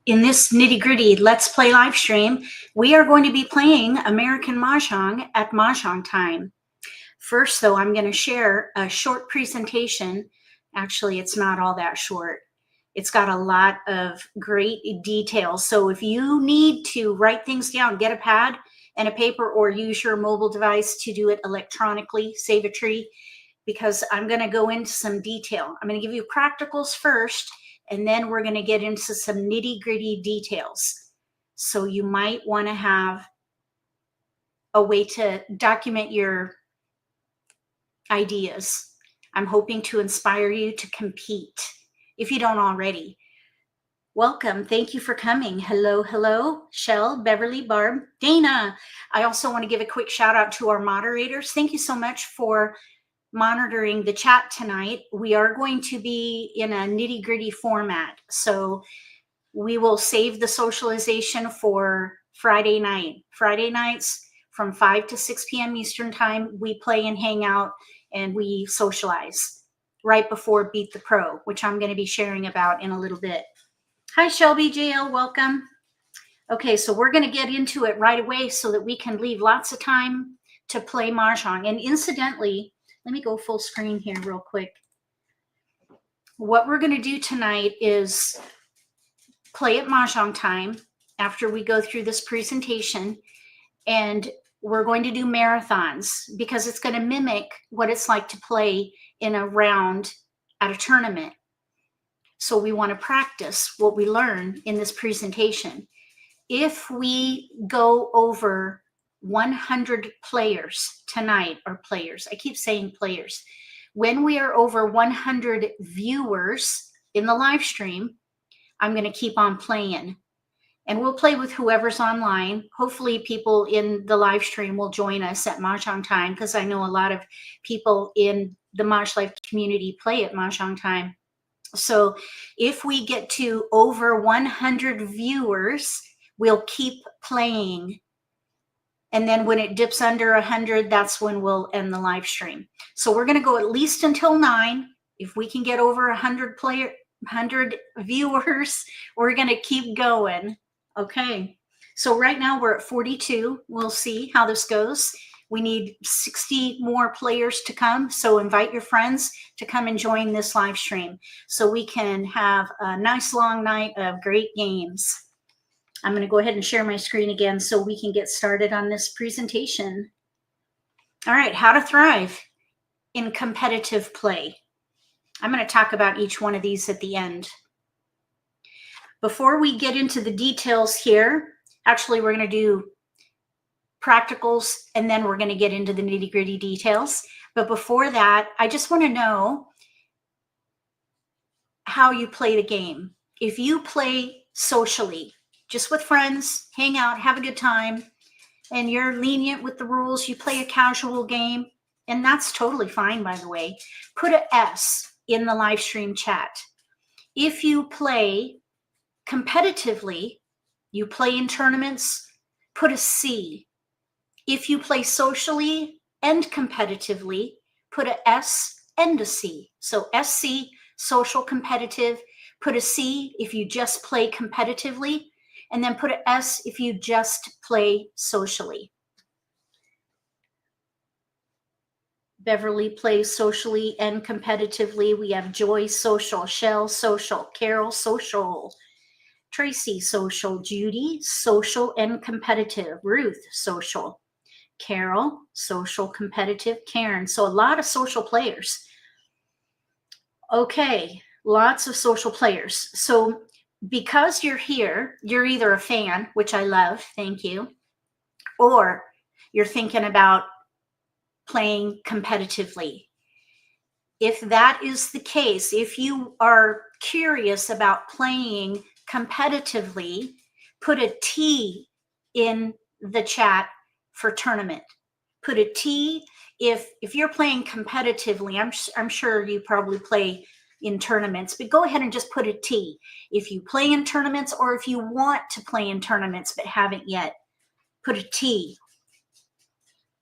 In this nitty-gritty Let's Play live stream, we are going to be playing American Mahjong at Mahjong Time. First, though, I'm going to share a short presentation. Actually, it's not all that short. It's got a lot of great details. So if you need to write things down, get a pad and a paper, or use your mobile device to do it electronically, save a tree, because I'm going to go into some detail. I'm going to give you practicals first, and then we're going to get into some nitty-gritty details. So you might want to have a way to document your ideas. I'm hoping to inspire you to compete if you don't already. Welcome. Thank you for coming. Hello, hello, Shell, Beverly, Barb, Dana. I also want to give a quick shout out to our moderators. Thank you so much for monitoring the chat tonight. We are going to be in a nitty-gritty format, so we will save the socialization for Friday night. Friday nights from 5 to 6 p.m. Eastern time, we play and hang out and we socialize right before Beat the Pro, which I'm going to be sharing about in a little bit. Hi, Shelby JL, welcome. Okay, so we're going to get into it right away so that we can leave lots of time to play Mahjong. And incidentally, let me go full screen here real quick. What we're going to do tonight is play at Mahjong Time after we go through this presentation, and we're going to do marathons because it's going to mimic what it's like to play in a round at a tournament. So we want to practice what we learn in this presentation. If we go over 100 players tonight, or players, I keep saying players. When we are over 100 viewers in the live stream, I'm going to keep on playing. And we'll play with whoever's online. Hopefully people in the live stream will join us at Mahjong Time, because I know a lot of people in the MAHJLIFE community play at Mahjong Time. So if we get to over 100 viewers, we'll keep playing. And then when it dips under 100, that's when we'll end the live stream. So we're going to go at least until 9. If we can get over 100 viewers, we're going to keep going. Okay. So right now we're at 42. We'll see how this goes. We need 60 more players to come. So invite your friends to come and join this live stream so we can have a nice long night of great games. I'm going to go ahead and share my screen again so we can get started on this presentation. All right, how to thrive in competitive play. I'm going to talk about each one of these at the end. Before we get into the details here, actually we're going to do practicals and then we're going to get into the nitty-gritty details. But before that, I just want to know how you play the game. If you play socially, just with friends, hang out, have a good time, and you're lenient with the rules, you play a casual game, and that's totally fine, by the way. Put an S in the live stream chat. If you play competitively, you play in tournaments, put a C. If you play socially and competitively, put an S and a C. So SC, social competitive, put a C if you just play competitively, and then put an S if you just play socially. Beverly plays socially and competitively. We have Joy social, Shell social, Carol social, Tracy social, Judy social and competitive, Ruth social, Carol social, competitive, Karen. So a lot of social players. Okay, lots of social players. So because you're here, you're either a fan, which I love, thank you, or you're thinking about playing competitively. If that is the case, if you are curious about playing competitively, put a T in the chat for tournament. Put a T if you're playing competitively. I'm sure you probably play in tournaments, but go ahead and just put a T. If you play in tournaments, or if you want to play in tournaments but haven't yet, put a T.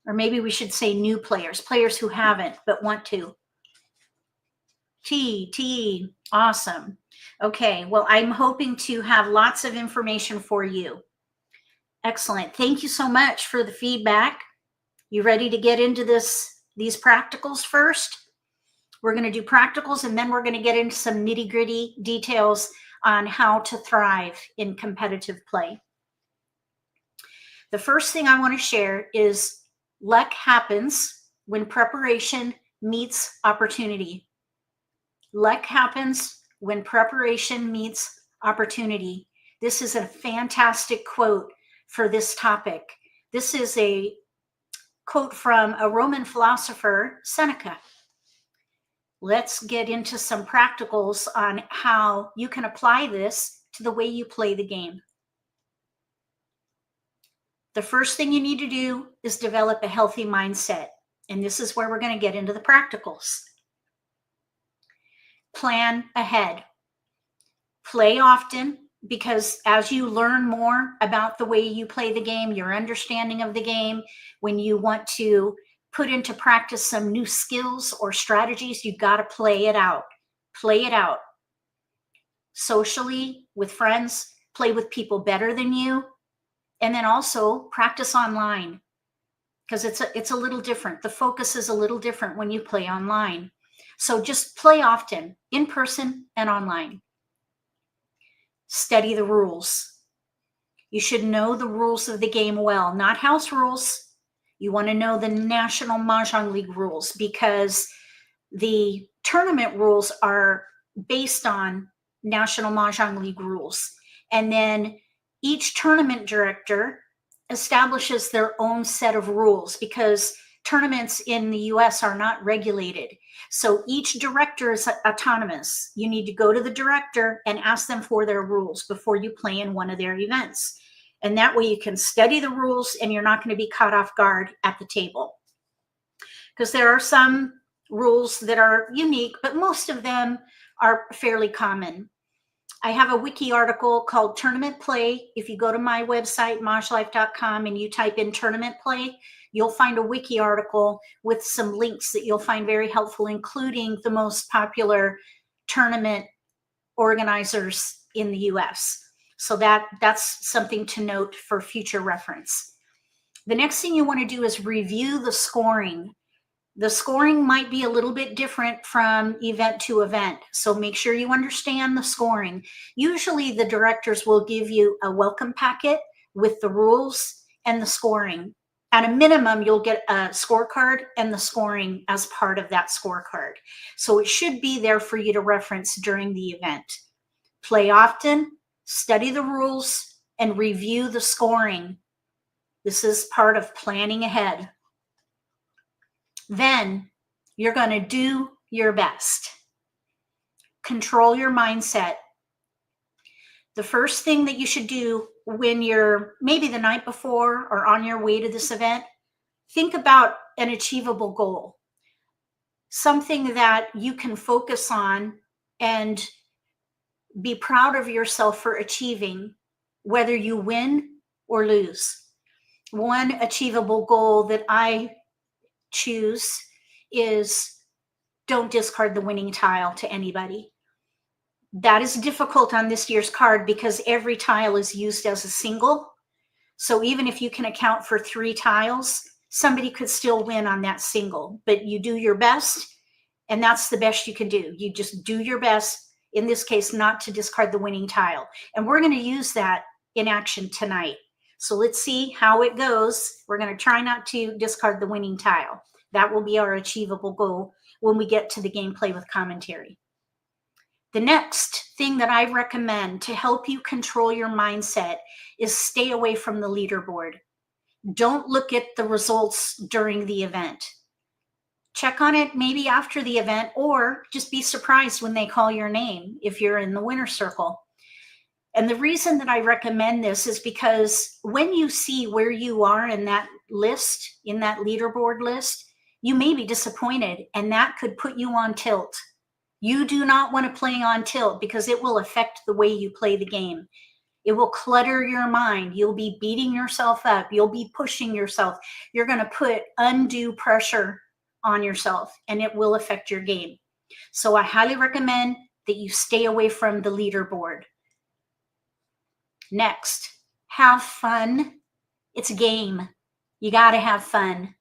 Or maybe we should say new players, players who haven't but want to. T. Awesome. Okay, well, I'm hoping to have lots of information for you. Excellent. Thank you so much for the feedback. You ready to get into these practicals first? We're going to do practicals, and then we're going to get into some nitty-gritty details on how to thrive in competitive play. The first thing I want to share is luck happens when preparation meets opportunity. Luck happens when preparation meets opportunity. This is a fantastic quote for this topic. This is a quote from a Roman philosopher, Seneca. Let's get into some practicals on how you can apply this to the way you play the game. The first thing you need to do is develop a healthy mindset. And this is where we're going to get into the practicals. Plan ahead. Play often, because as you learn more about the way you play the game, your understanding of the game, when you want to put into practice some new skills or strategies, you've got to play it out. Play it out. Socially, with friends, play with people better than you. And then also practice online, because it's a little different. The focus is a little different when you play online. So just play often, in person and online. Study the rules. You should know the rules of the game well, not house rules. You want to know the National Mahjong League rules, because the tournament rules are based on National Mahjong League rules. And then each tournament director establishes their own set of rules, because tournaments in the US are not regulated. So each director is autonomous. You need to go to the director and ask them for their rules before you play in one of their events. And that way you can study the rules and you're not going to be caught off guard at the table. Because there are some rules that are unique, but most of them are fairly common. I have a wiki article called Tournament Play. If you go to my website, MAHJLIFE.com, and you type in Tournament Play, you'll find a wiki article with some links that you'll find very helpful, including the most popular tournament organizers in the US. So that's something to note for future reference. The next thing you want to do is review the scoring. The scoring might be a little bit different from event to event, so make sure you understand the scoring. Usually the directors will give you a welcome packet with the rules and the scoring. At a minimum, you'll get a scorecard and the scoring as part of that scorecard. So it should be there for you to reference during the event. Play often, study the rules, and review the scoring. This is part of planning ahead. Then you're going to do your best. Control your mindset. The first thing that you should do when you're maybe the night before or on your way to this event, think about an achievable goal. Something that you can focus on and be proud of yourself for achieving, whether you win or lose. One achievable goal that I choose is don't discard the winning tile to anybody. That is difficult on this year's card because every tile is used as a single. So even if you can account for 3 tiles, somebody could still win on that single, but you do your best, and that's the best you can do. You just do your best, in this case, not to discard the winning tile. And we're going to use that in action tonight. So let's see how it goes. We're going to try not to discard the winning tile. That will be our achievable goal when we get to the gameplay with commentary. The next thing that I recommend to help you control your mindset is stay away from the leaderboard. Don't look at the results during the event. Check on it maybe after the event, or just be surprised when they call your name if you're in the winner's circle. And the reason that I recommend this is because when you see where you are in that list, in that leaderboard list, you may be disappointed, and that could put you on tilt. You do not want to play on tilt because it will affect the way you play the game. It will clutter your mind. You'll be beating yourself up. You'll be pushing yourself. You're going to put undue pressure on yourself, and it will affect your game. So I highly recommend that you stay away from the leaderboard. Next, have fun. It's a game. You got to have fun.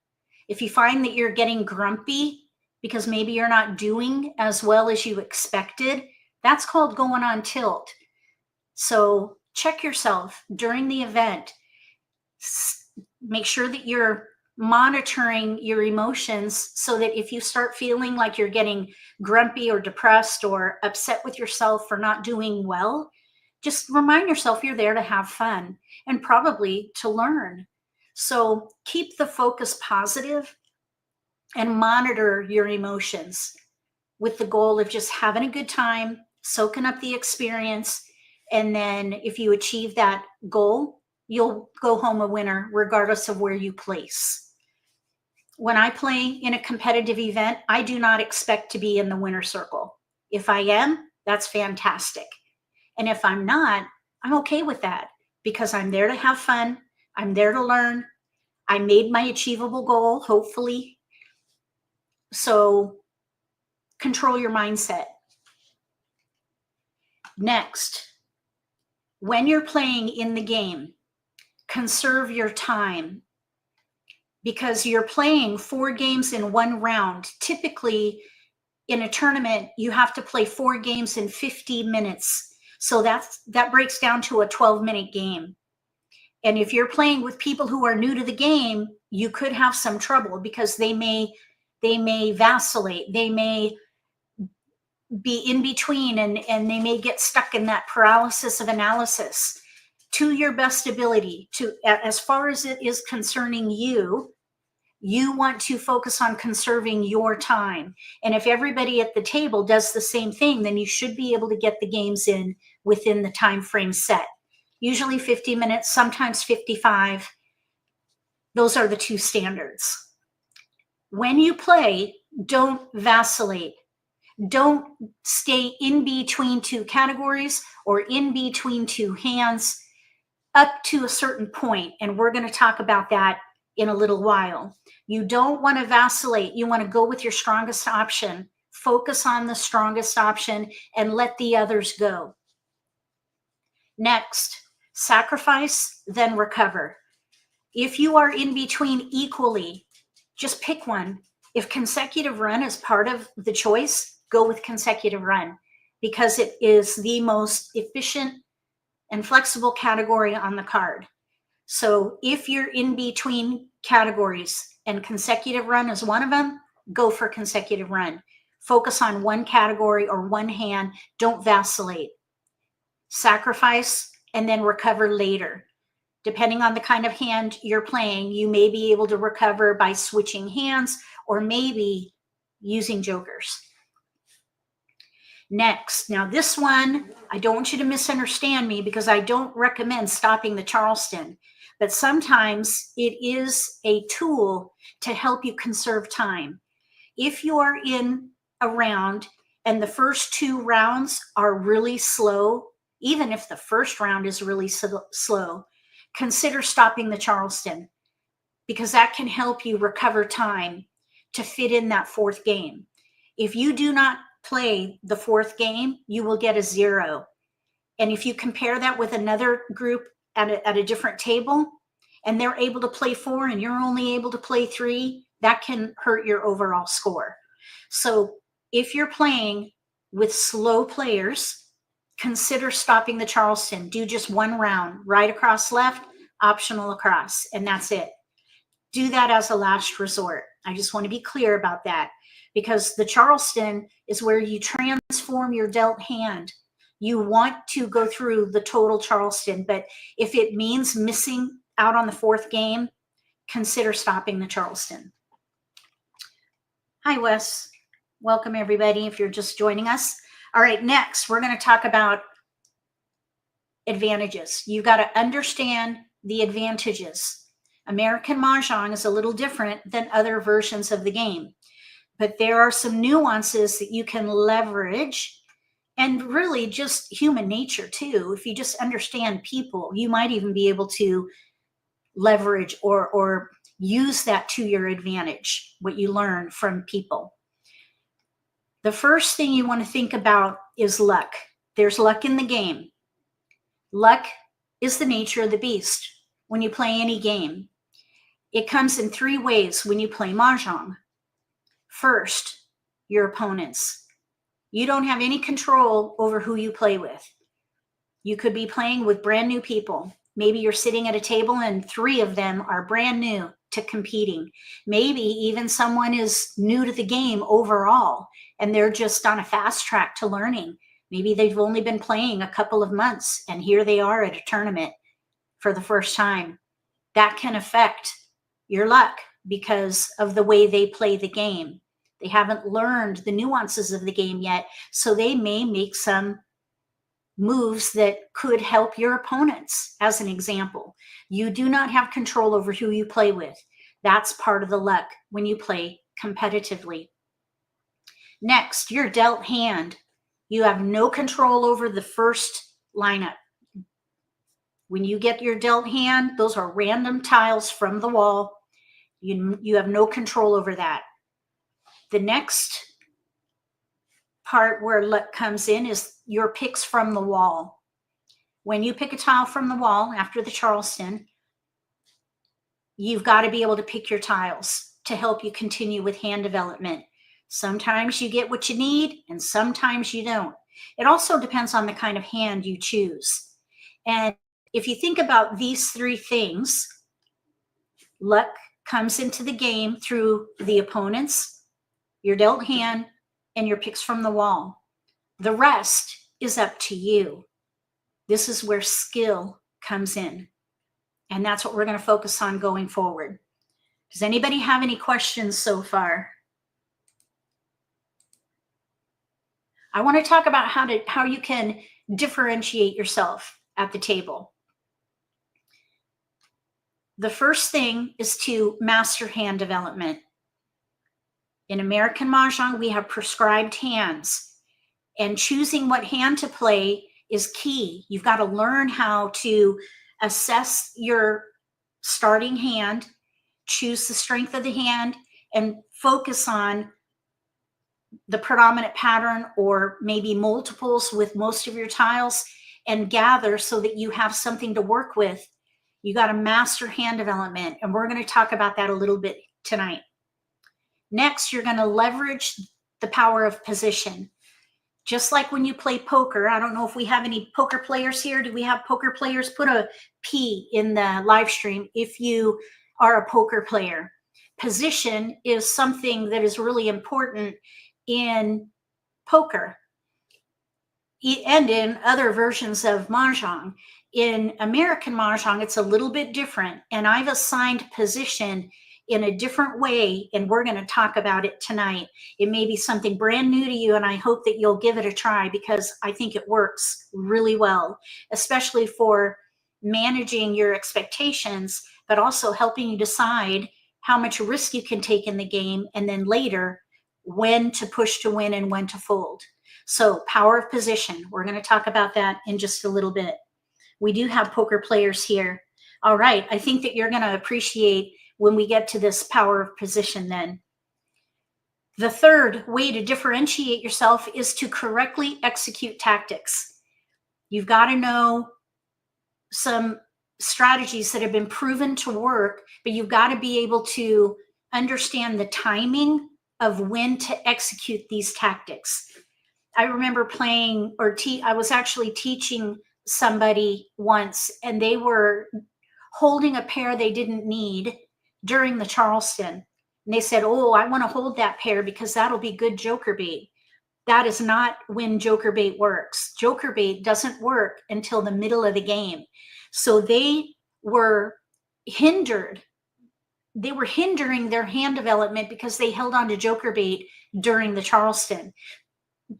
If you find that you're getting grumpy because maybe you're not doing as well as you expected, that's called going on tilt. So check yourself during the event. Make sure that you're monitoring your emotions so that if you start feeling like you're getting grumpy or depressed or upset with yourself for not doing well, just remind yourself you're there to have fun and probably to learn. So keep the focus positive and monitor your emotions with the goal of just having a good time, soaking up the experience. And then if you achieve that goal, you'll go home a winner regardless of where you place. When I play in a competitive event, I do not expect to be in the winner circle. If I am, that's fantastic. And if I'm not, I'm okay with that because I'm there to have fun. I'm there to learn. I made my achievable goal, hopefully. So control your mindset. Next, when you're playing in the game, conserve your time because you're playing 4 games in 1 round. Typically, in a tournament, you have to play 4 games in 50 minutes. So that breaks down to a 12-minute game. And if you're playing with people who are new to the game, you could have some trouble because they may vacillate. They may be in between and they may get stuck in that paralysis of analysis. To your best ability, to as far as it is concerning you, you want to focus on conserving your time. And if everybody at the table does the same thing, then you should be able to get the games in within the time frame set. Usually 50 minutes, sometimes 55. Those are the 2 standards. When you play, don't vacillate. Don't stay in between 2 categories or in between 2 hands up to a certain point. And we're going to talk about that in a little while. You don't want to vacillate. You want to go with your strongest option. Focus on the strongest option and let the others go. Next, sacrifice, then recover. If you are in between equally, just pick one. If consecutive run is part of the choice, go with consecutive run because it is the most efficient and flexible category on the card. So if you're in between categories and consecutive run is one of them, go for consecutive run. Focus on one category or one hand. Don't vacillate. Sacrifice and then recover later. Depending on the kind of hand you're playing, you may be able to recover by switching hands or maybe using jokers. Next, now this one, I don't want you to misunderstand me because I don't recommend stopping the Charleston, but sometimes it is a tool to help you conserve time. If you are in a round and the first 2 rounds are really slow, even if the first round is really slow, consider stopping the Charleston because that can help you recover time to fit in that 4th game. If you do not play the 4th game, you will get a 0. And if you compare that with another group at a different table and they're able to play 4 and you're only able to play 3, that can hurt your overall score. So if you're playing with slow players, consider stopping the Charleston. Do just 1 round, right across left, optional across, and that's it. Do that as a last resort. I just want to be clear about that because the Charleston is where you transform your dealt hand. You want to go through the total Charleston, but if it means missing out on the 4th game, consider stopping the Charleston. Hi, Wes. Welcome, everybody, if you're just joining us. All right, next, we're going to talk about advantages. You got to understand the advantages. American Mahjong is a little different than other versions of the game, but there are some nuances that you can leverage and really just human nature too. If you just understand people, you might even be able to leverage or use that to your advantage, what you learn from people. The first thing you want to think about is luck. There's luck in the game. Luck is the nature of the beast when you play any game. It comes in three ways when you play Mahjong. First, your opponents. You don't have any control over who you play with. You could be playing with brand new people. Maybe you're sitting at a table and three of them are brand new to competing. Maybe even someone is new to the game overall and they're just on a fast track to learning. Maybe they've only been playing a couple of months and here they are at a tournament for the first time. That can affect your luck because of the way they play the game. They haven't learned the nuances of the game yet, so they may make some moves that could help your opponents. As an example, you do not have control over who you play with. That's part of the luck when you play competitively. Next, your dealt hand. You have no control over the first lineup. When you get your dealt hand, those are random tiles from the wall. You have no control over that. The next part where luck comes in is your picks from the wall. When you pick a tile from the wall after the Charleston, you've got to be able to pick your tiles to help you continue with hand development. Sometimes you get what you need and sometimes you don't. It also depends on the kind of hand you choose. And if you think about these three things, luck comes into the game through the opponents, your dealt hand, and your picks from the wall. The rest is up to you. This is where skill comes in. And that's what we're going to focus on going forward. Does anybody have any questions so far? I want to talk about how you can differentiate yourself at the table. The first thing is to master hand development. In American Mahjong, we have prescribed hands, and choosing what hand to play is key. You've got to learn how to assess your starting hand, choose the strength of the hand, and focus on the predominant pattern or maybe multiples with most of your tiles and gather so that you have something to work with. You got to master hand development, and we're going to talk about that a little bit tonight. Next, you're going to leverage the power of position. Just like when you play poker, I don't know if we have any poker players here. Do we have poker players? Put a P in the live stream if you are a poker player. Position is something that is really important in poker and in other versions of Mahjong. In American Mahjong, it's a little bit different, and I've assigned position in a different way, and we're going to talk about it tonight. It may be something brand new to you, and I hope that you'll give it a try because I think it works really well, especially for managing your expectations, but also helping you decide how much risk you can take in the game, and then later when to push to win and when to fold. So power of position, we're going to talk about that in just a little bit. We do have poker players here. All right, I think that you're going to appreciate when we get to this power of position then. The third way to differentiate yourself is to correctly execute tactics. You've got to know some strategies that have been proven to work, but you've got to be able to understand the timing of when to execute these tactics. I remember playing, I was actually teaching somebody once, and they were holding a pair they didn't need during the Charleston. And they said, oh, I want to hold that pair because that'll be good joker bait. That is not when joker bait works. Joker bait doesn't work until the middle of the game. So they were hindered. They were hindering their hand development because they held on to joker bait during the Charleston.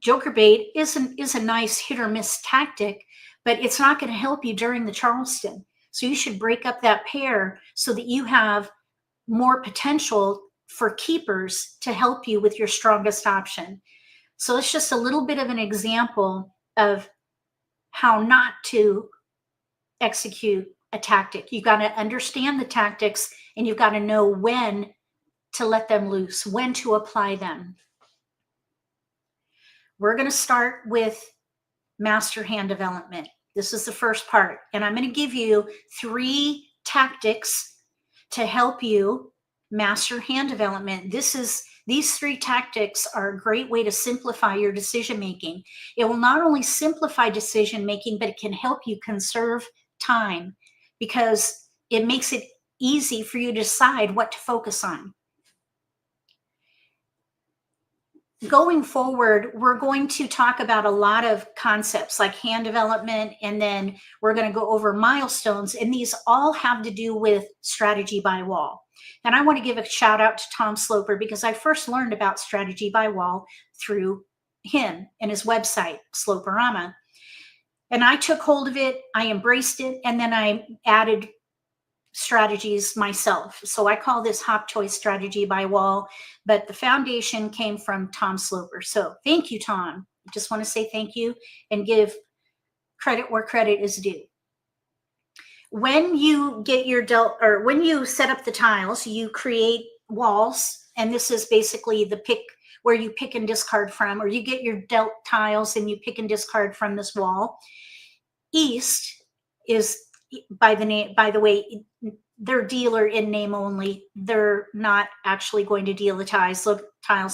Joker bait is a nice hit or miss tactic, but it's not going to help you during the Charleston. So you should break up that pair so that you have more potential for keepers to help you with your strongest option. So it's just a little bit of an example of how not to execute a tactic. You've got to understand the tactics, and you've got to know when to let them loose, when to apply them. We're going to start with master hand development. This is the first part. And I'm going to give you 3 tactics to help you master hand development. These 3 tactics are a great way to simplify your decision making. It will not only simplify decision making, but it can help you conserve time because it makes it easy for you to decide what to focus on. Going forward, we're going to talk about a lot of concepts like hand development, and then we're going to go over milestones, and these all have to do with strategy by wall. And I want to give a shout out to Tom Sloper because I first learned about strategy by wall through him and his website, Sloperama. And I took hold of it, I embraced it, and then I added strategies myself. So I call this Hop Choice Strategy by Wall, but the foundation came from Tom Sloper. So thank you, Tom. I just want to say thank you and give credit where credit is due. When you get your or when you set up the tiles, you create walls, and this is basically the pick where you pick and discard from, or you get your dealt tiles and you pick and discard from this wall. East is by the way, they're dealer in name only. They're not actually going to deal the tiles.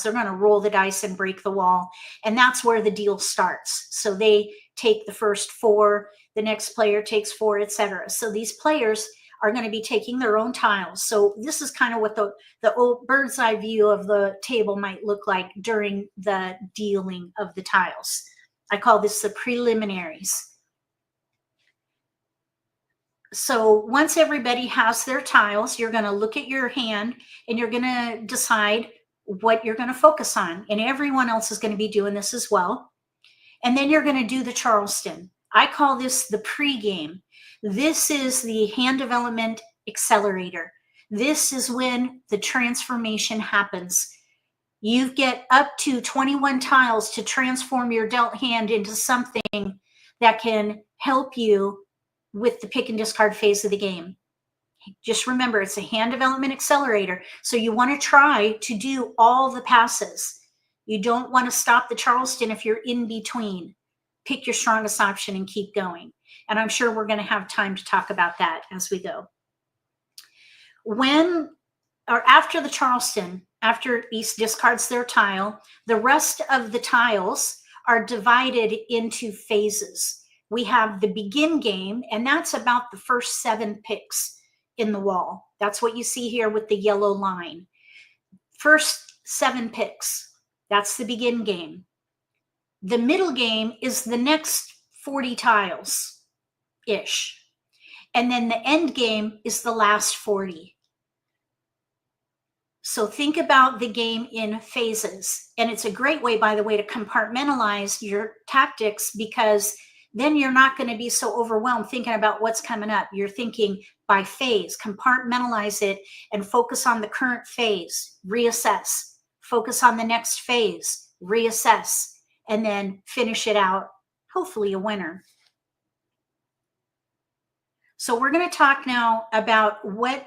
They're going to roll the dice and break the wall. And that's where the deal starts. So they take the first 4, the next player takes 4, etc. So these players are going to be taking their own tiles. So this is kind of what the old bird's eye view of the table might look like during the dealing of the tiles. I call this the preliminaries. So once everybody has their tiles, you're going to look at your hand and you're going to decide what you're going to focus on. And everyone else is going to be doing this as well. And then you're going to do the Charleston. I call this the pregame. This is the hand development accelerator. This is when the transformation happens. You get up to 21 tiles to transform your dealt hand into something that can help you with the pick and discard phase of the game. Just remember, it's a hand development accelerator. So you want to try to do all the passes. You don't want to stop the Charleston if you're in between. Pick your strongest option and keep going. And I'm sure we're going to have time to talk about that as we go. When or after the Charleston, after East discards their tile, the rest of the tiles are divided into phases. We have the begin game, and that's about the first 7 picks in the wall. That's what you see here with the yellow line. First 7 picks, that's the begin game. The middle game is the next 40 tiles-ish. And then the end game is the last 40. So think about the game in phases. And it's a great way, by the way, to compartmentalize your tactics, because then you're not going to be so overwhelmed thinking about what's coming up. You're thinking by phase, compartmentalize it and focus on the current phase, reassess, focus on the next phase, reassess, and then finish it out, hopefully a winner. So we're going to talk now about what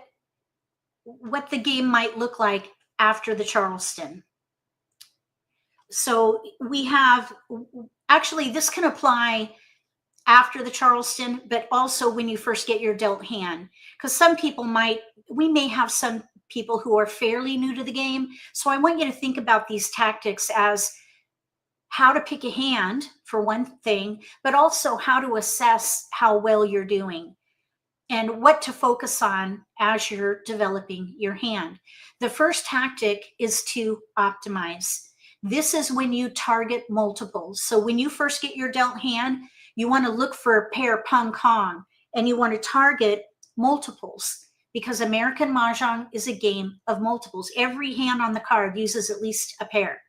the game might look like after the Charleston. So we have, actually this can apply after the Charleston, but also when you first get your dealt hand, because some people we may have some people who are fairly new to the game. So I want you to think about these tactics as how to pick a hand for one thing, but also how to assess how well you're doing and what to focus on as you're developing your hand. The first tactic is to optimize. This is when you target multiples. So when you first get your dealt hand, you want to look for a pair Pung Kong, and you want to target multiples, because American Mahjong is a game of multiples. Every hand on the card uses at least a pair.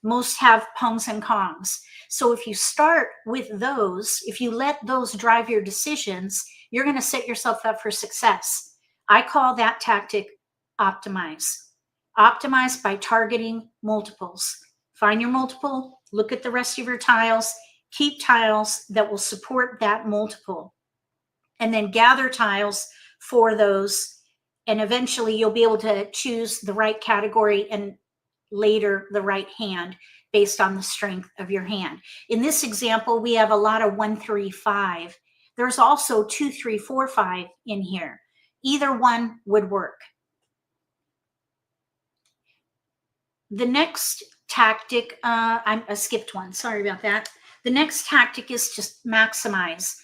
Most have Pungs and Kongs. So if you start with those, if you let those drive your decisions, you're going to set yourself up for success. I call that tactic optimize. Optimize by targeting multiples. Find your multiple, look at the rest of your tiles, keep tiles that will support that multiple, and then gather tiles for those. And eventually you'll be able to choose the right category and later the right hand based on the strength of your hand. In this example, we have a lot of 1, 3, 5. There's also 2, 3, 4, 5 in here. Either one would work. The next tactic, I skipped one, sorry about that. The next tactic is to maximize.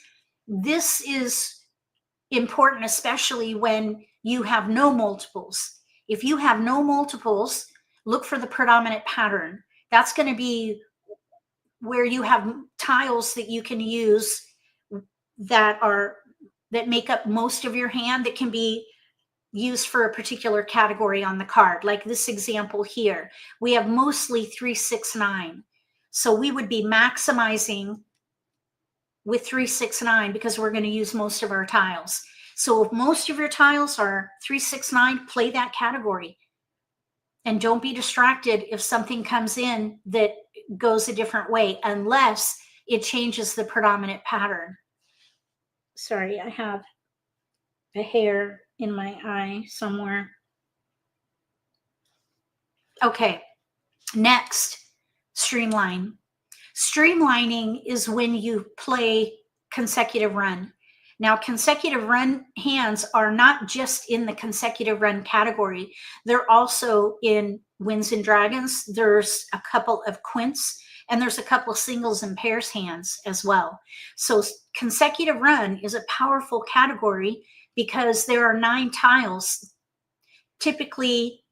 This is important, especially when you have no multiples. If you have no multiples, look for the predominant pattern. That's going to be where you have tiles that you can use that make up most of your hand, that can be used for a particular category on the card. Like this example here, we have mostly 3, 6, 9. So we would be maximizing with 3, 6, 9 because we're going to use most of our tiles. So if most of your tiles are 3, 6, 9, play that category. And don't be distracted if something comes in that goes a different way, unless it changes the predominant pattern. Sorry, I have a hair in my eye somewhere. Okay, next, streamline. Streamlining is when you play consecutive run. Now, consecutive run hands are not just in the consecutive run category. They're also in Winds and Dragons. There's a couple of quints, and there's a couple of singles and pairs hands as well. So consecutive run is a powerful category because there are 9 tiles, typically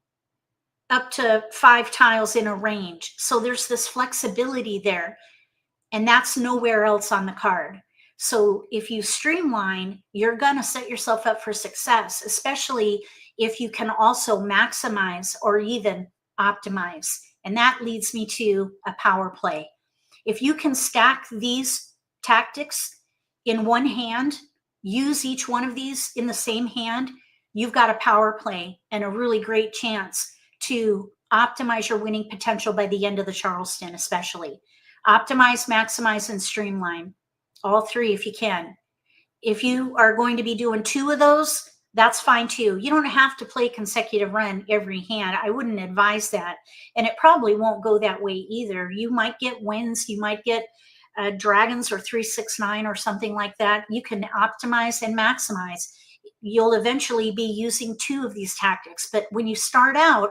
up to 5 tiles in a range. So there's this flexibility there, and that's nowhere else on the card. So if you streamline, you're going to set yourself up for success, especially if you can also maximize or even optimize. And that leads me to a power play. If you can stack these tactics in one hand, use each one of these in the same hand, you've got a power play and a really great chance to optimize your winning potential by the end of the Charleston, especially. Optimize, maximize, and streamline. All 3 if you can. If you are going to be doing 2 of those, that's fine too. You don't have to play consecutive run every hand. I wouldn't advise that. And it probably won't go that way either. You might get wins. You might get dragons or 3, 6, 9 or something like that. You can optimize and maximize. You'll eventually be using 2 of these tactics. But when you start out,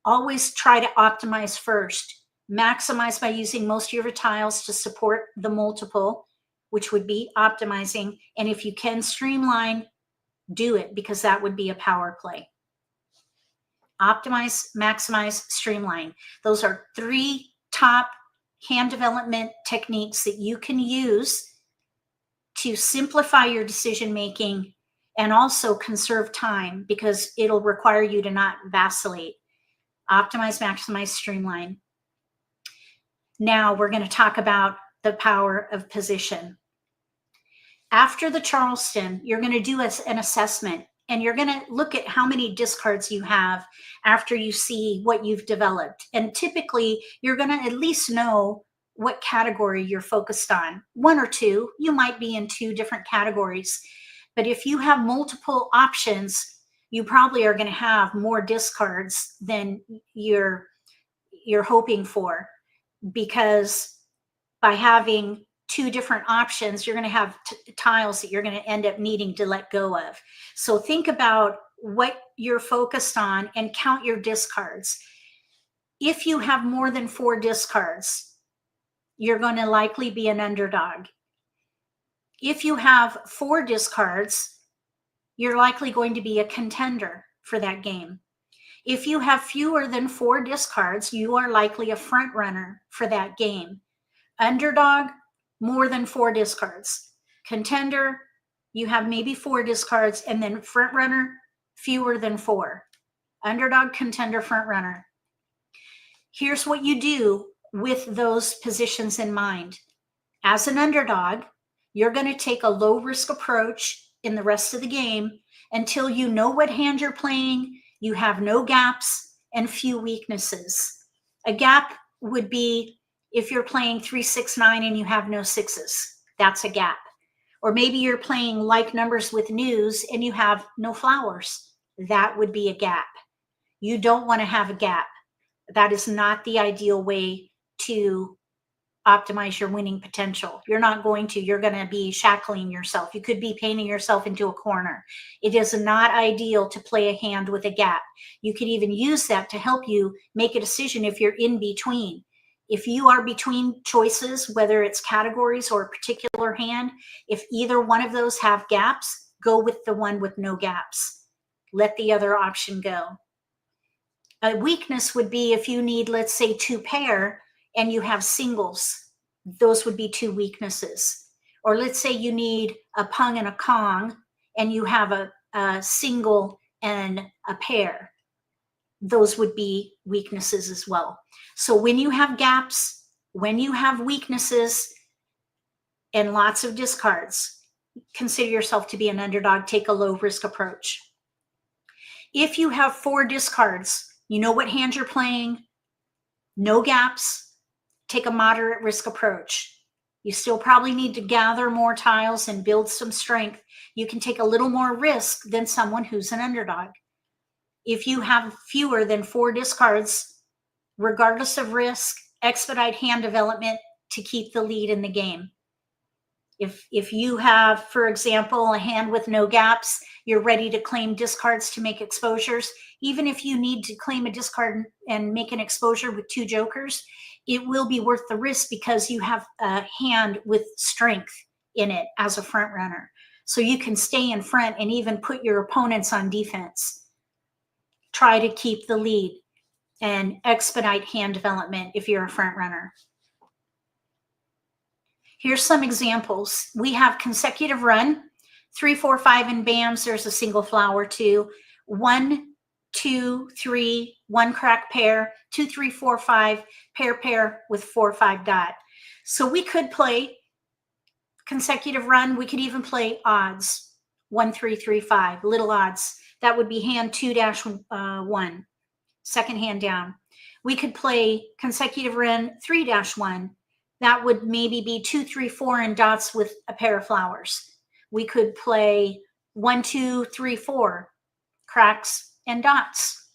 always try to optimize first. Maximize by using most of your tiles to support the multiple, which would be optimizing. And if you can streamline, do it, because that would be a power play. Optimize, maximize, streamline. Those are 3 top hand development techniques that you can use to simplify your decision making and also conserve time, because it'll require you to not vacillate. Optimize, maximize, streamline. Now we're going to talk about the power of position. After the Charleston, you're going to do an assessment, and you're going to look at how many discards you have after you see what you've developed. And typically, you're going to at least know what category you're focused on. 1 or 2, you might be in 2 different categories. But if you have multiple options, you probably are going to have more discards than you're hoping for, because by having 2 different options, you're going to have tiles that you're going to end up needing to let go of. So think about what you're focused on and count your discards. If you have more than 4 discards, you're going to likely be an underdog. If you have 4 discards, you're likely going to be a contender for that game. If you have fewer than 4 discards, you are likely a front runner for that game. Underdog, more than 4 discards. Contender, you have maybe 4 discards, and then front runner, fewer than 4. Underdog, contender, front runner. Here's what you do with those positions in mind. As an underdog, you're going to take a low risk approach in the rest of the game until you know what hand you're playing, you have no gaps and few weaknesses. A gap would be if you're playing 3, 6, 9 and you have no 6s. That's a gap. Or maybe you're playing like numbers with news and you have no flowers. That would be a gap. You don't want to have a gap. That is not the ideal way to optimize your winning potential. You're not going to. You're going to be shackling yourself. You could be painting yourself into a corner. It is not ideal to play a hand with a gap. You could even use that to help you make a decision if you're in between. If you are between choices, whether it's categories or a particular hand, if either one of those have gaps, go with the one with no gaps. Let the other option go. A weakness would be if you need, let's say, 2 pair and you have singles. Those would be 2 weaknesses. Or let's say you need a pung and a kong and you have a single and a pair. Those would be weaknesses as well. So when you have gaps, when you have weaknesses and lots of discards, consider yourself to be an underdog. Take a low risk approach. If you have 4 discards, you know what hand you're playing, no gaps, take a moderate risk approach. You still probably need to gather more tiles and build some strength. You can take a little more risk than someone who's an underdog. If you have fewer than 4 discards, regardless of risk, expedite hand development to keep the lead in the game. If you have, for example, a hand with no gaps, you're ready to claim discards to make exposures. Even if you need to claim a discard and make an exposure with 2 jokers, it will be worth the risk because you have a hand with strength in it as a front runner. So you can stay in front and even put your opponents on defense. Try to keep the lead and expedite hand development if you're a front runner. Here's some examples. We have consecutive run, 3, 4, 5 in BAMs. There's a single flower 2, 1, 2, 3, 1 crack pair, 2, 3, 4, 5, pair with 4, 5 dot. So we could play consecutive run. We could even play odds, 1, 3, 3, 5, little odds. That would be hand 2-1, second hand down. We could play consecutive run 3-1. That would maybe be 2, 3, 4 in dots with a pair of flowers. We could play 1, 2, 3, 4 cracks and dots.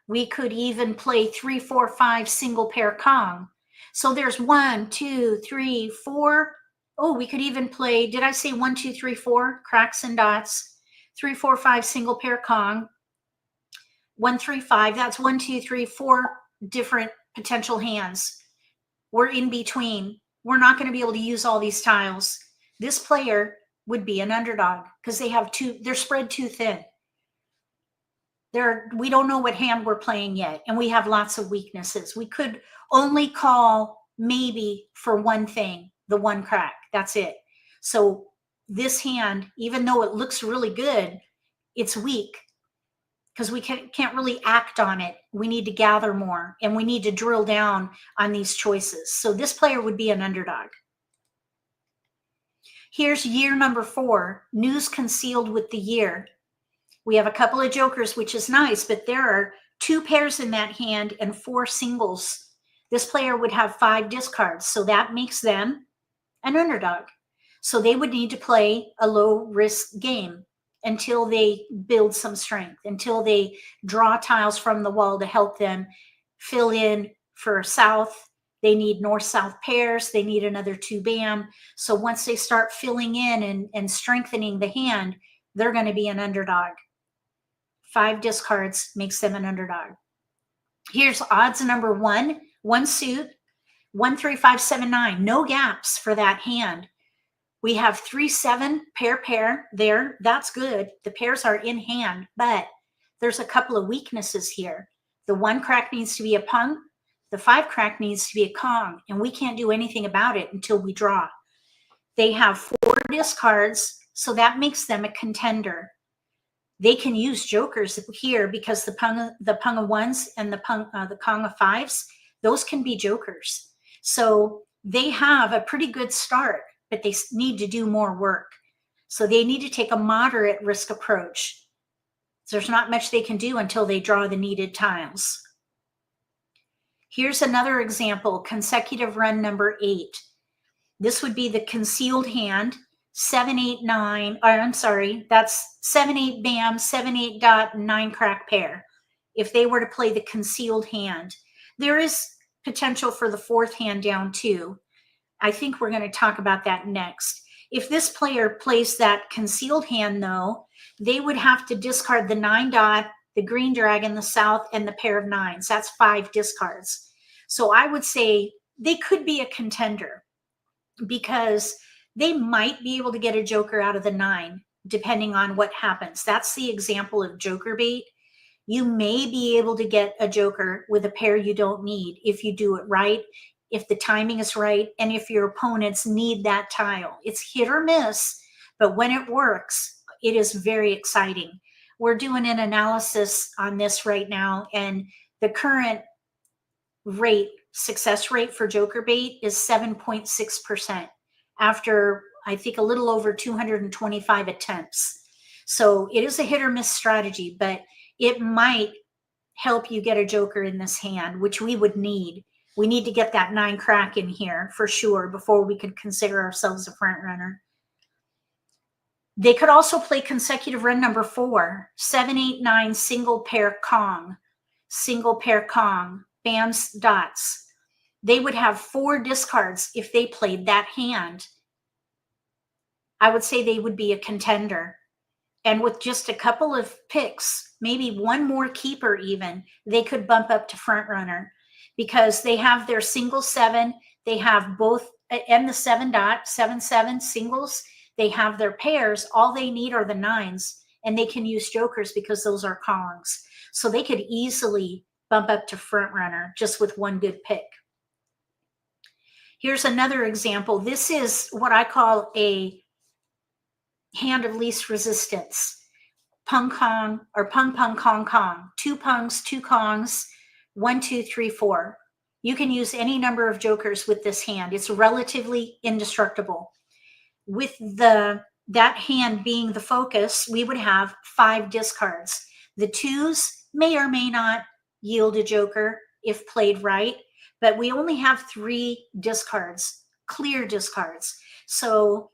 We could even play 3, 4, 5 single pair Kong. So there's 1, 2, 3, 4. Oh, we could even play, did I say 1, 2, 3, 4 cracks and dots? 3, 4, 5 single pair Kong. 1, 3, 5. That's 1, 2, 3, 4 different potential hands. We're in between. We're not going to be able to use all these tiles. This player would be an underdog because they're spread too thin. We don't know what hand we're playing yet, and we have lots of weaknesses. We could only call maybe for one thing, the 1 crack. That's it. So this hand, even though it looks really good, it's weak because we can't really act on it. We need to gather more, and we need to drill down on these choices. So this player would be an underdog. Here's year number 4, news concealed with the year. We have a couple of jokers, which is nice, but there are 2 pairs in that hand and 4 singles. This player would have 5 discards, so that makes them an underdog. So they would need to play a low risk game until they build some strength, until they draw tiles from the wall to help them fill in for south. They need north-south pairs. They need another 2 BAM. So once they start filling in and strengthening the hand, they're going to be an underdog. 5 discards makes them an underdog. Here's odds number 1, 1 suit, 1, 3, 5, 7, 9. No gaps for that hand. We have 3, 7 pair there. That's good. The pairs are in hand, but there's a couple of weaknesses here. The 1 crack needs to be a pung. The 5 crack needs to be a Kong, and we can't do anything about it until we draw. They have 4 discards, so that makes them a contender. They can use jokers here because the pung of 1s and the Kong of 5s, those can be jokers. So they have a pretty good start, but they need to do more work. So they need to take a moderate risk approach. So there's not much they can do until they draw the needed tiles. Here's another example, consecutive run number 8. This would be the concealed hand, 7, 8, 9, or I'm sorry, that's 7, 8 BAM, 7, 8 dot, 9 crack pair. If they were to play the concealed hand, there is potential for the fourth hand down too. I think we're going to talk about that next. If this player plays that concealed hand though, they would have to discard the 9 dot, the green dragon, the south, and the pair of 9s. That's 5 discards. So I would say they could be a contender because they might be able to get a joker out of the 9, depending on what happens. That's the example of joker bait. You may be able to get a joker with a pair you don't need if you do it right, if the timing is right, and if your opponents need that tile. It's hit or miss, but when it works, it is very exciting. We're doing an analysis on this right now, and the current rate, success rate for joker bait is 7.6% after, I think, a little over 225 attempts. So it is a hit or miss strategy, but it might help you get a joker in this hand, which we would need. We need to get that 9 crack in here for sure before we could consider ourselves a front runner. They could also play consecutive run number 4, 7, 8, 9, single pair Kong, bams, dots. They would have 4 discards if they played that hand. I would say they would be a contender. And with just a couple of picks, maybe one more keeper even, they could bump up to front runner because they have their single 7, they have both, and the 7 dot, 7, 7 singles, they have their pairs. All they need are the 9s, and they can use jokers because those are Kongs. So they could easily bump up to front runner just with one good pick. Here's another example. This is what I call a hand of least resistance. Pung Kong or Pung Pung Kong Kong. 2 pungs, 2 Kongs, 1, 2, 3, 4. You can use any number of jokers with this hand. It's relatively indestructible. With that hand being the focus, we would have 5 discards. The 2s may or may not yield a joker if played right, but we only have 3 discards, clear discards. So,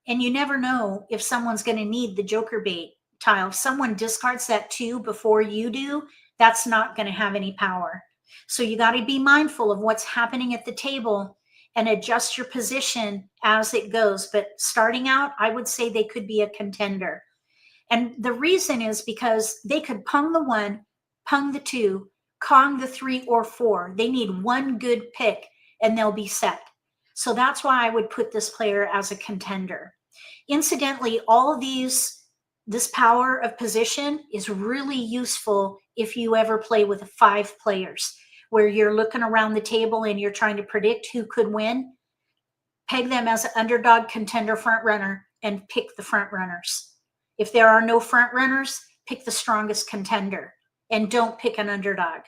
and you never know if someone's going to need the joker bait tile. If someone discards that 2 before you do, that's not going to have any power. So you got to be mindful of what's happening at the table and adjust your position as it goes. But starting out, I would say they could be a contender. And the reason is because they could pung the 1, pung the 2, Kong the 3 or 4. They need one good pick and they'll be set. So that's why I would put this player as a contender. Incidentally, all of this power of position is really useful if you ever play with 5 players, where you're looking around the table and you're trying to predict who could win. Peg them as an underdog, contender, front runner, and pick the front runners. If there are no front runners, pick the strongest contender and don't pick an underdog.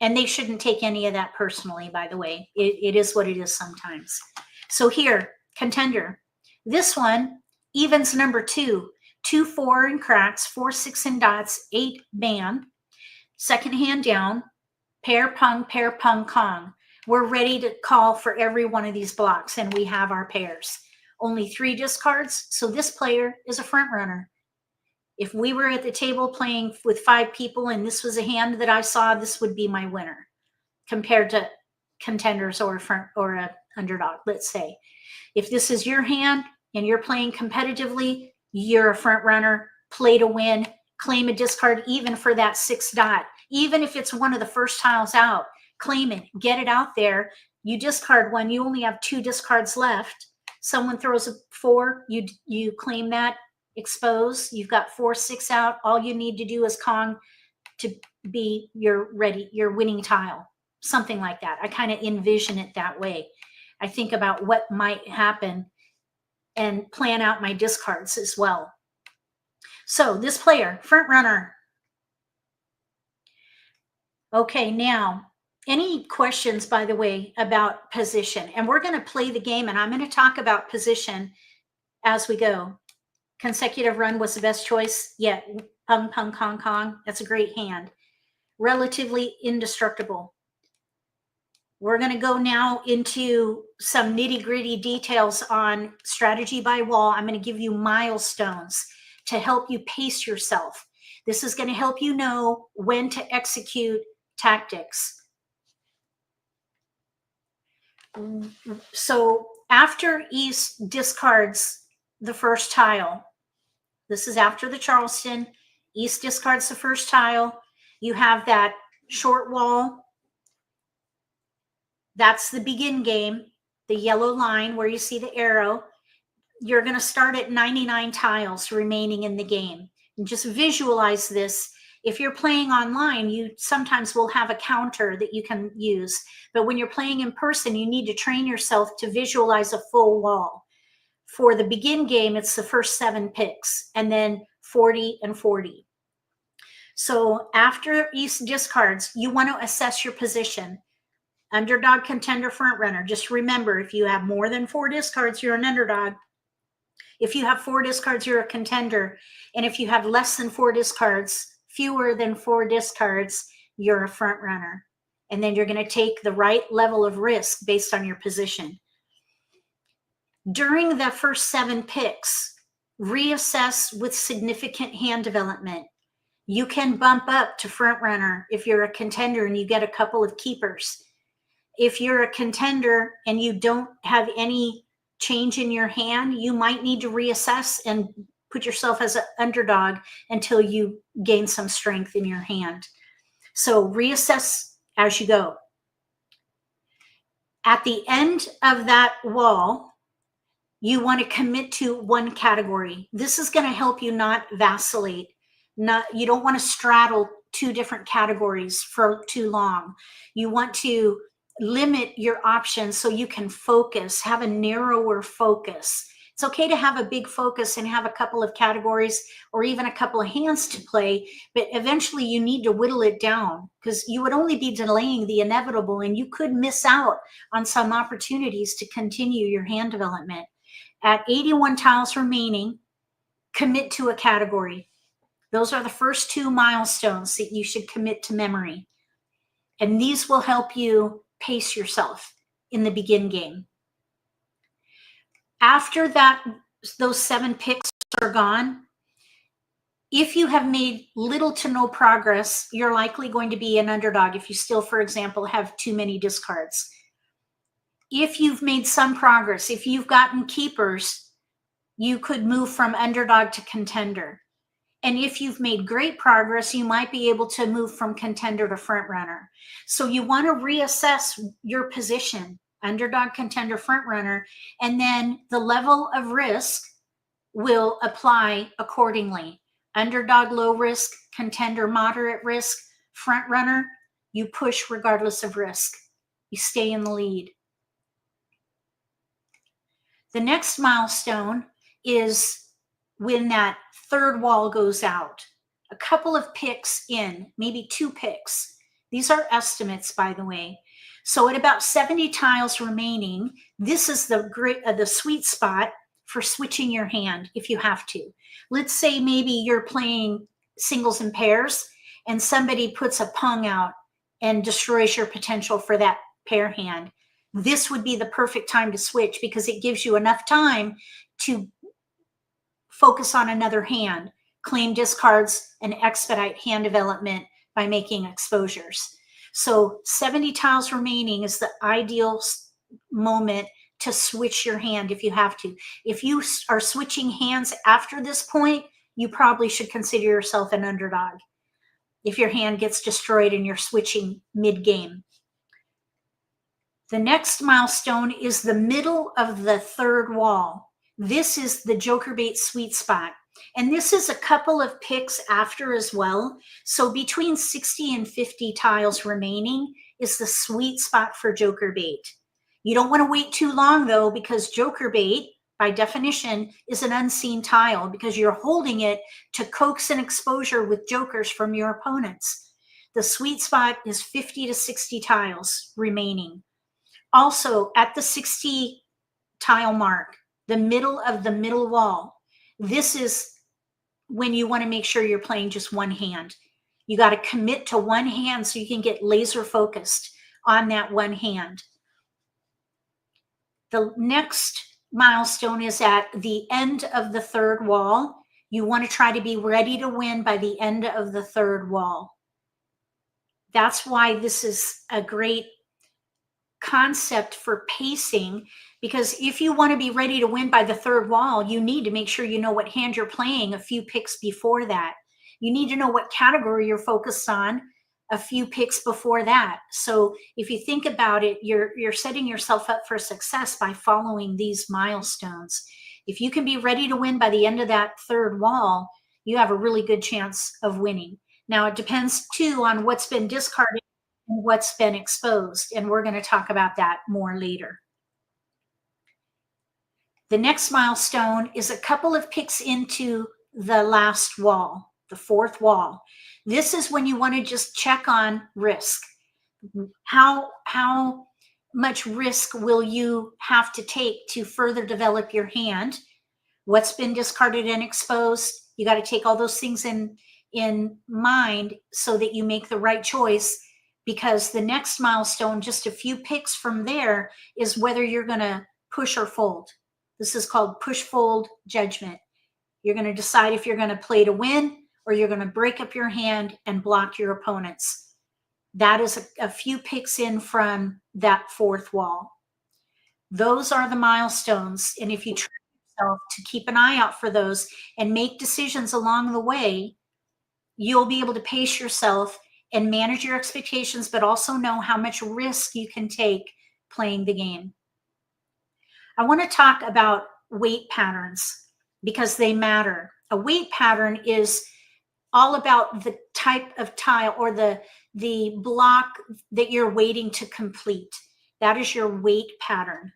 And they shouldn't take any of that personally, by the way. It is what it is sometimes. So here, contender. This one, evens number 2. 2, 4 in cracks, 4, 6 in dots, 8 bam. Second hand down, pair pung, Kong. We're ready to call for every one of these blocks, and we have our pairs. Only 3 discards, so this player is a front runner. If we were at the table playing with 5 people and this was a hand that I saw, this would be my winner compared to contenders or a front or a underdog, let's say. If this is your hand and you're playing competitively, you're a front runner, play to win, claim a discard even for that 6 dot. Even if it's one of the first tiles out, claim it, get it out there. You discard one, you only have 2 discards left. Someone throws a 4, you claim that, expose. You've got 4, 6 out. All you need to do is Kong to be your winning tile. Something like that. I kind of envision it that way. I think about what might happen and plan out my discards as well. So this player, front runner. Okay, now, any questions, by the way, about position? And we're going to play the game, and I'm going to talk about position as we go. Consecutive run was the best choice. Yeah, pung, pung, Kong, Kong. That's a great hand. Relatively indestructible. We're going to go now into some nitty-gritty details on strategy by wall. I'm going to give you milestones to help you pace yourself. This is going to help you know when to execute tactics. So after East discards the first tile, this is after the Charleston, East discards the first tile, you have that short wall. That's the begin game, the yellow line where you see the arrow. You're going to start at 99 tiles remaining in the game. And just visualize this. If you're playing online, you sometimes will have a counter that you can use. But when you're playing in person, you need to train yourself to visualize a full wall. For the begin game, it's the first 7 picks, and then 40 and 40. So after East discards, you want to assess your position. Underdog, contender, front runner. Just remember, if you have more than 4 discards, you're an underdog. If you have 4 discards, you're a contender. And if you have less than 4 discards, fewer than 4 discards, you're a front runner. And then you're going to take the right level of risk based on your position. During the first 7 picks, reassess with significant hand development. You can bump up to front runner if you're a contender and you get a couple of keepers. If you're a contender and you don't have any change in your hand, you might need to reassess and put yourself as an underdog until you gain some strength in your hand. So reassess as you go. At the end of that wall, you want to commit to one category. This is going to help you not vacillate. You don't want to straddle 2 different categories for too long. You want to limit your options so you can focus, have a narrower focus. It's okay to have a big focus and have a couple of categories or even a couple of hands to play, but eventually you need to whittle it down because you would only be delaying the inevitable and you could miss out on some opportunities to continue your hand development. At 81 tiles remaining, commit to a category. Those are the first 2 milestones that you should commit to memory. And these will help you pace yourself in the begin game. After that, those 7 picks are gone. If you have made little to no progress, you're likely going to be an underdog if you still, for example, have too many discards. If you've made some progress, if you've gotten keepers, you could move from underdog to contender. And if you've made great progress, you might be able to move from contender to front runner. So you want to reassess your position, underdog, contender, front runner, and then the level of risk will apply accordingly. Underdog, low risk, contender, moderate risk, front runner, you push regardless of risk. You stay in the lead. The next milestone is when that 3rd wall goes out, a couple of picks in, maybe 2 picks. These are estimates, by the way. So at about 70 tiles remaining, this is the sweet spot for switching your hand if you have to. Let's say maybe you're playing singles and pairs and somebody puts a pung out and destroys your potential for that pair hand. This would be the perfect time to switch because it gives you enough time to focus on another hand, claim discards, and expedite hand development by making exposures. So 70 tiles remaining is the ideal moment to switch your hand if you have to. If you are switching hands after this point, you probably should consider yourself an underdog if your hand gets destroyed and you're switching mid-game. The next milestone is the middle of the 3rd wall. This is the joker bait sweet spot. And this is a couple of picks after as well. So between 60 and 50 tiles remaining is the sweet spot for joker bait. You don't want to wait too long though, because joker bait, by definition, is an unseen tile because you're holding it to coax an exposure with jokers from your opponents. The sweet spot is 50 to 60 tiles remaining. Also, at the 60 tile mark, the middle of the middle wall, this is when you want to make sure you're playing just one hand. You got to commit to one hand so you can get laser focused on that one hand. The next milestone is at the end of the 3rd wall. You want to try to be ready to win by the end of the 3rd wall. That's why this is a great concept for pacing, because if you want to be ready to win by the third wall, you need to make sure you know what hand you're playing a few picks before that. You need to know what category you're focused on a few picks before that. So if you think about it, you're setting yourself up for success by following these milestones. If you can be ready to win by the end of that third wall, you have a really good chance of winning. Now, it depends too on what's been discarded and what's been exposed, and we're going to talk about that more later. The next milestone is a couple of picks into the last wall, the fourth wall. This is when you want to just check on risk. How much risk will you have to take to further develop your hand? What's been discarded and exposed? You got to take all those things in mind so that you make the right choice, because the next milestone, just a few picks from there, is whether you're going to push or fold. This is called push-fold judgment. You're going to decide if you're going to play to win or you're going to break up your hand and block your opponents. That is a few picks in from that fourth wall. Those are the milestones. And if you train yourself to keep an eye out for those and make decisions along the way, you'll be able to pace yourself and manage your expectations, but also know how much risk you can take playing the game. I want to talk about weight patterns because they matter. A weight pattern is all about the type of tile or the block that you're waiting to complete. That is your weight pattern.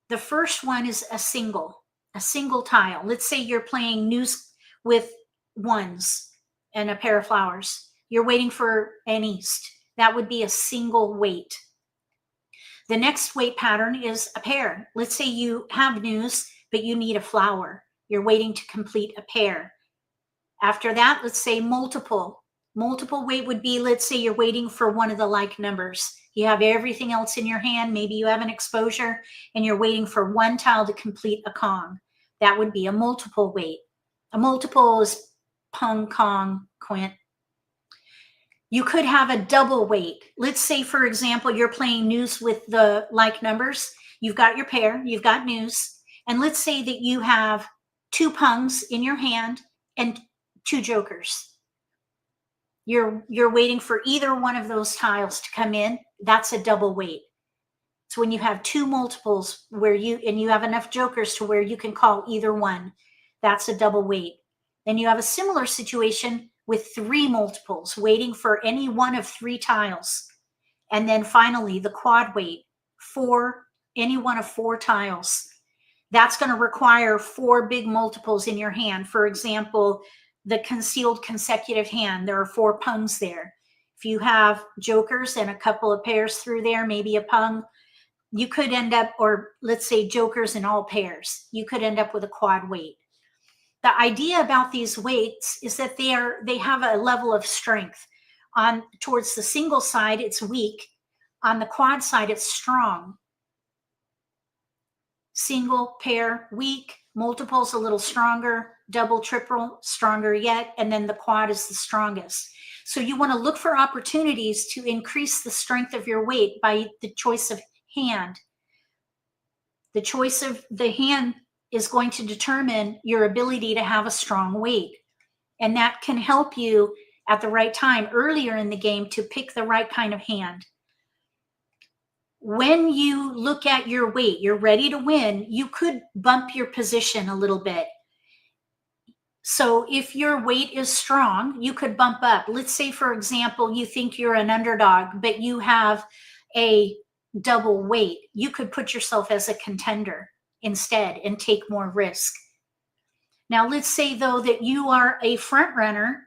The first one is a single tile. Let's say you're playing news with ones and a pair of flowers. You're waiting for an east. That would be a single weight. The next weight pattern is a pair. Let's say you have news, but you need a flower. You're waiting to complete a pair. After that, let's say multiple. Multiple weight would be, let's say you're waiting for one of the like numbers. You have everything else in your hand. Maybe you have an exposure and you're waiting for one tile to complete a Kong. That would be a multiple weight. A multiple is pung, Kong, quint. You could have a double weight. Let's say, for example, you're playing news with the like numbers. You've got your pair, you've got news. And let's say that you have two pungs in your hand and two jokers. You're waiting for either one of those tiles to come in. That's a double weight. So when you have two multiples where you have enough jokers to where you can call either one, that's a double weight. Then you have a similar situation with three multiples, waiting for any one of three tiles. And then finally, the quad weight, any one of four tiles. That's going to require four big multiples in your hand. For example, the concealed consecutive hand, there are four pungs there. If you have jokers and a couple of pairs through there, maybe a pung, you could end up, or let's say jokers and all pairs, you could end up with a quad weight. The idea about these weights is that they have a level of strength. Towards the single side, it's weak. On the quad side, it's strong. Single, pair, weak. Multiples a little stronger. Double, triple, stronger yet. And then the quad is the strongest. So you want to look for opportunities to increase the strength of your weight by the choice of hand. The choice of the hand is going to determine your ability to have a strong weight. And that can help you at the right time earlier in the game to pick the right kind of hand. When you look at your weight, you're ready to win, you could bump your position a little bit. So if your weight is strong, you could bump up. Let's say, for example, you think you're an underdog, but you have a double weight. You could put yourself as a contender instead and take more risk. Now, let's say, though, that you are a front runner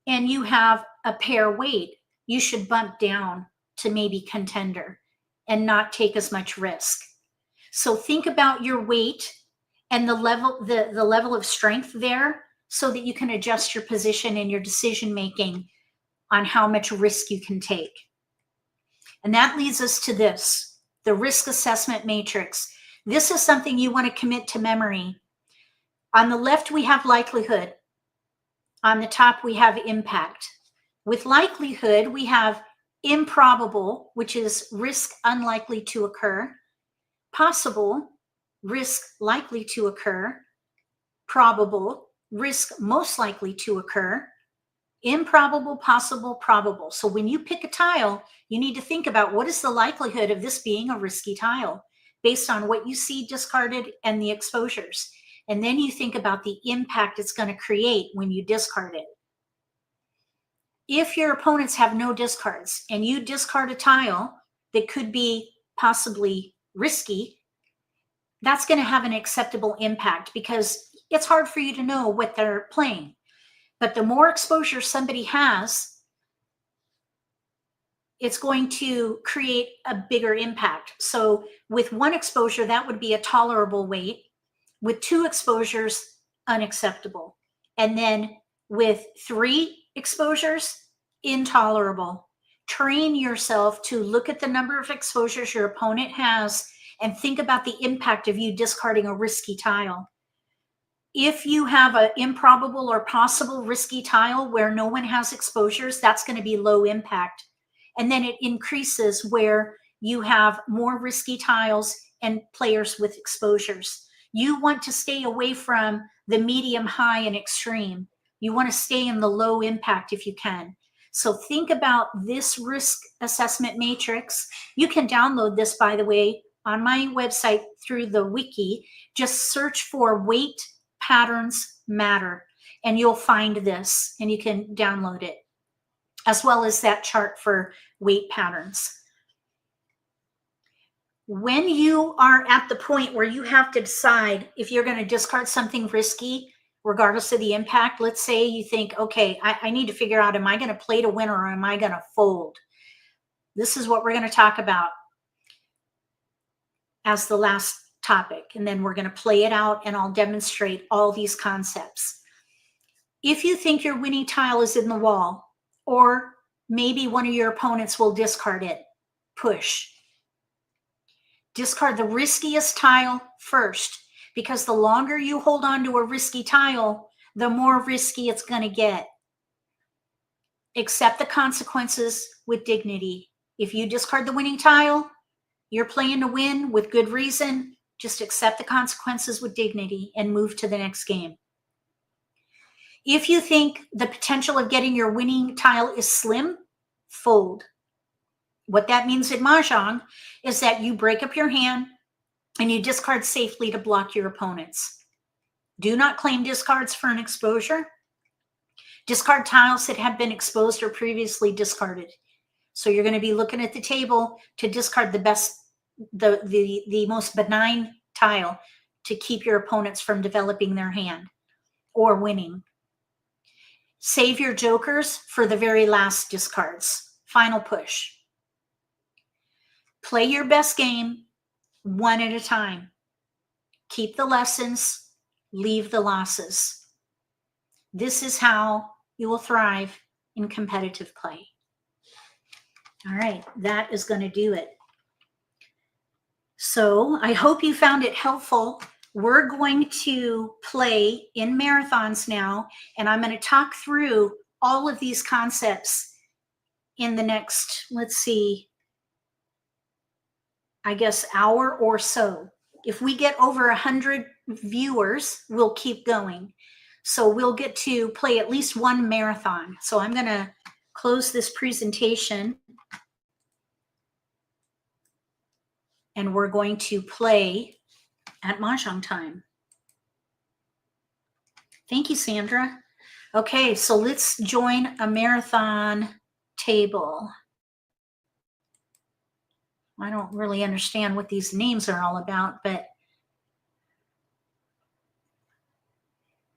and you have a pair weight. You should bump down to maybe contender and not take as much risk. So think about your weight and the level of strength there so that you can adjust your position and your decision making on how much risk you can take. And that leads us to this, the risk assessment matrix. This is something you want to commit to memory. On the left, we have likelihood. On the top, we have impact. With likelihood, we have improbable, which is risk unlikely to occur, possible, risk likely to occur, probable, risk most likely to occur, improbable, possible, probable. So when you pick a tile, you need to think about what is the likelihood of this being a risky tile based on what you see discarded and the exposures. And then you think about the impact it's going to create when you discard it. If your opponents have no discards and you discard a tile that could be possibly risky, that's going to have an acceptable impact because it's hard for you to know what they're playing. But the more exposure somebody has, it's going to create a bigger impact. So with one exposure, that would be a tolerable weight. With two exposures, unacceptable. And then with three exposures, intolerable. Train yourself to look at the number of exposures your opponent has and think about the impact of you discarding a risky tile. If you have an improbable or possible risky tile where no one has exposures, that's going to be low impact. And then it increases where you have more risky tiles and players with exposures. You want to stay away from the medium, high, and extreme. You want to stay in the low impact if you can. So think about this risk assessment matrix. You can download this, by the way, on my website through the wiki. Just search for weight patterns matter, and you'll find this, and you can download it, as well as that chart for weight patterns. When you are at the point where you have to decide if you're going to discard something risky, regardless of the impact, let's say you think, okay, I need to figure out, am I going to play to win or am I going to fold? This is what we're going to talk about as the last topic. And then we're going to play it out and I'll demonstrate all these concepts. If you think your winning tile is in the wall, or maybe one of your opponents will discard it, push. Discard the riskiest tile first, because the longer you hold on to a risky tile, the more risky it's going to get. Accept the consequences with dignity. If you discard the winning tile, you're playing to win with good reason. Just accept the consequences with dignity and move to the next game. If you think the potential of getting your winning tile is slim, fold. What that means in Mahjong is that you break up your hand and you discard safely to block your opponents. Do not claim discards for an exposure. Discard tiles that have been exposed or previously discarded. So you're going to be looking at the table to discard the best, the most benign tile to keep your opponents from developing their hand or winning. Save your jokers for the very last discards. Final push. Play your best game one at a time. Keep the lessons, leave the losses. This is how you will thrive in competitive play. All right, that is going to do it. So I hope you found it helpful. We're going to play in marathons now, and I'm going to talk through all of these concepts in the next, let's see, I guess, hour or so. If we get over 100 viewers, we'll keep going. So we'll get to play at least one marathon. So I'm going to close this presentation. And we're going to play at Mahjong Time. Thank you, Sandra. Okay, so let's join a marathon table. I don't really understand what these names are all about, but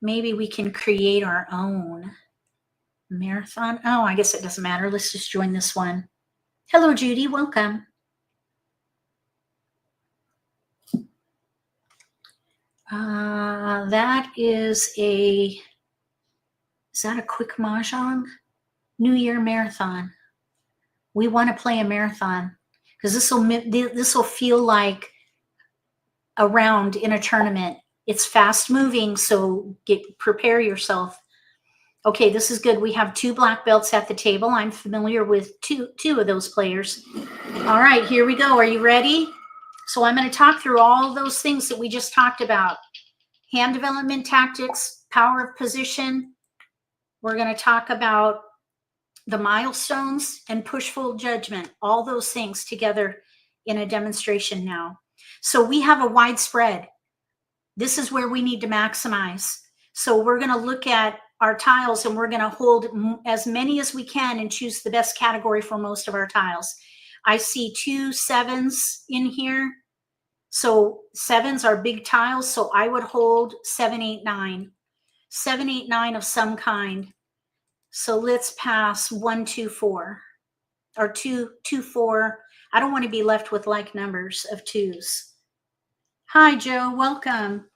maybe we can create our own marathon. Oh, I guess it doesn't matter. Let's just join this one. Hello, Judy. Welcome. Is that a quick Mahjong? New Year marathon. We want to play a marathon because this will feel like a round in a tournament. It's fast moving, so prepare yourself. Okay, this is good. We have 2 black belts at the table. I'm familiar with two of those players. All right, here we go. Are you ready? So I'm going to talk through all those things that we just talked about. Hand development tactics, power of position. We're going to talk about the milestones and push-pull judgment, all those things together in a demonstration now. So we have a wide spread. This is where we need to maximize. So we're going to look at our tiles and we're going to hold as many as we can and choose the best category for most of our tiles. I see 2 7s in here. So 7s are big tiles. So I would hold 7, 8, 9. 7, 8, 9 of some kind. So let's pass 1, 2, 4 or 2, 2, 4. I don't want to be left with like numbers of 2s. Hi, Joe. Welcome.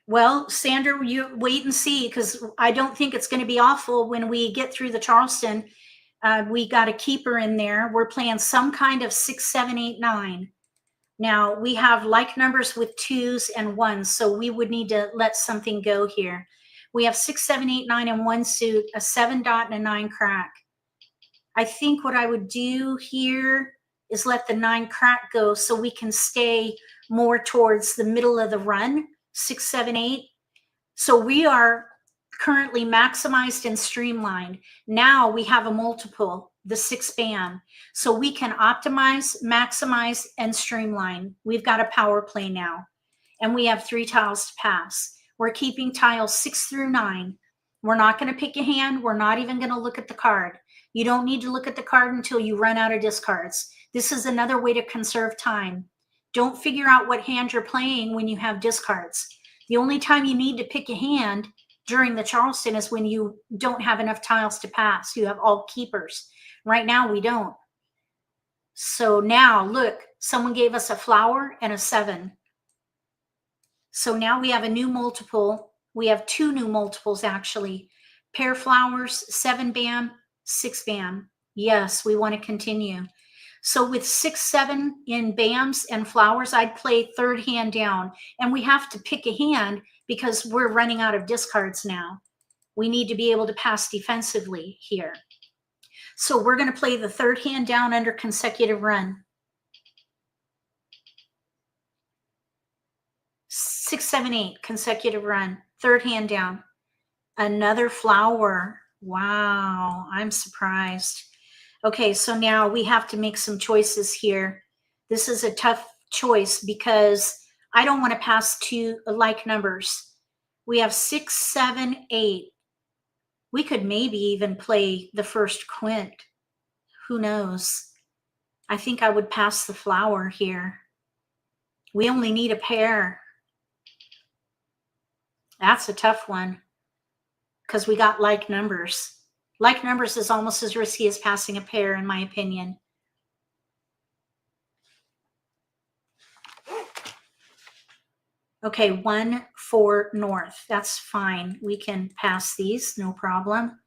Well, Sandra, you wait and see, because I don't think it's going to be awful when we get through the Charleston. We got a keeper in there. We're playing some kind of 6, 7, 8, 9. Now, we have like numbers with 2s and 1s, so we would need to let something go here. We have 6, 7, 8, 9 in one suit, a 7 dot and a 9 crack. I think what I would do here is let the 9 crack go so we can stay more towards the middle of the run, 6, 7, 8. So we are currently maximized and streamlined. Now we have a multiple, the 6 bam. So we can optimize, maximize, and streamline. We've got a power play now. And we have 3 tiles to pass. We're keeping tiles 6 through 9. We're not going to pick a hand. We're not even going to look at the card. You don't need to look at the card until you run out of discards. This is another way to conserve time. Don't figure out what hand you're playing when you have discards. The only time you need to pick a hand during the Charleston is when you don't have enough tiles to pass. You have all keepers. Right now, we don't. So now, look, someone gave us a flower and a 7. So now we have a new multiple. We have 2 new multiples, actually. Pair flowers, 7 bam, 6 bam. Yes, we want to continue. So with 6, 7 in bams and flowers, I'd play 3rd hand down. And we have to pick a hand because we're running out of discards now. We need to be able to pass defensively here. So we're going to play the 3rd hand down under consecutive run. 6, 7, 8, consecutive run. 3rd hand down. Another flower. Wow, I'm surprised. Okay, so now we have to make some choices here. This is a tough choice because I don't want to pass 2 like numbers. We have 6, 7, 8. We could maybe even play the 1st quint. Who knows? I think I would pass the flower here. We only need a pair. That's a tough one because we got like numbers. Like numbers is almost as risky as passing a pair, in my opinion. Okay, 1, 4 north. That's fine. We can pass these, no problem.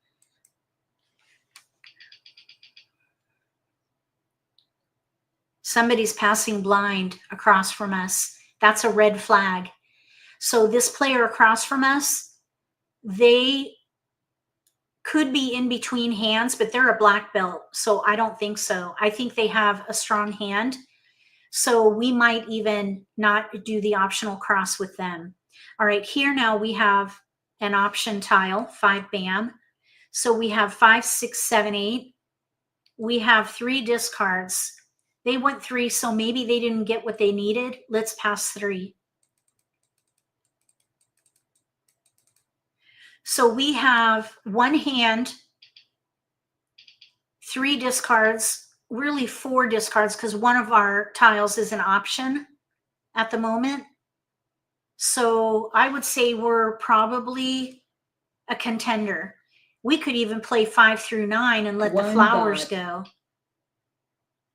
Somebody's passing blind across from us. That's a red flag. So this player across from us, they could be in between hands, but they're a black belt, so I don't think so. I think they have a strong hand, so we might even not do the optional cross with them. All right, here now we have an option tile, 5 bam. So we have 5, 6, 7, 8. We have 3 discards. They went 3, so maybe they didn't get what they needed. Let's pass 3. So we have 1 hand, 3 discards, really 4 discards because one of our tiles is an option at the moment. So I would say we're probably a contender. We could even play 5 through 9 and let the flowers go.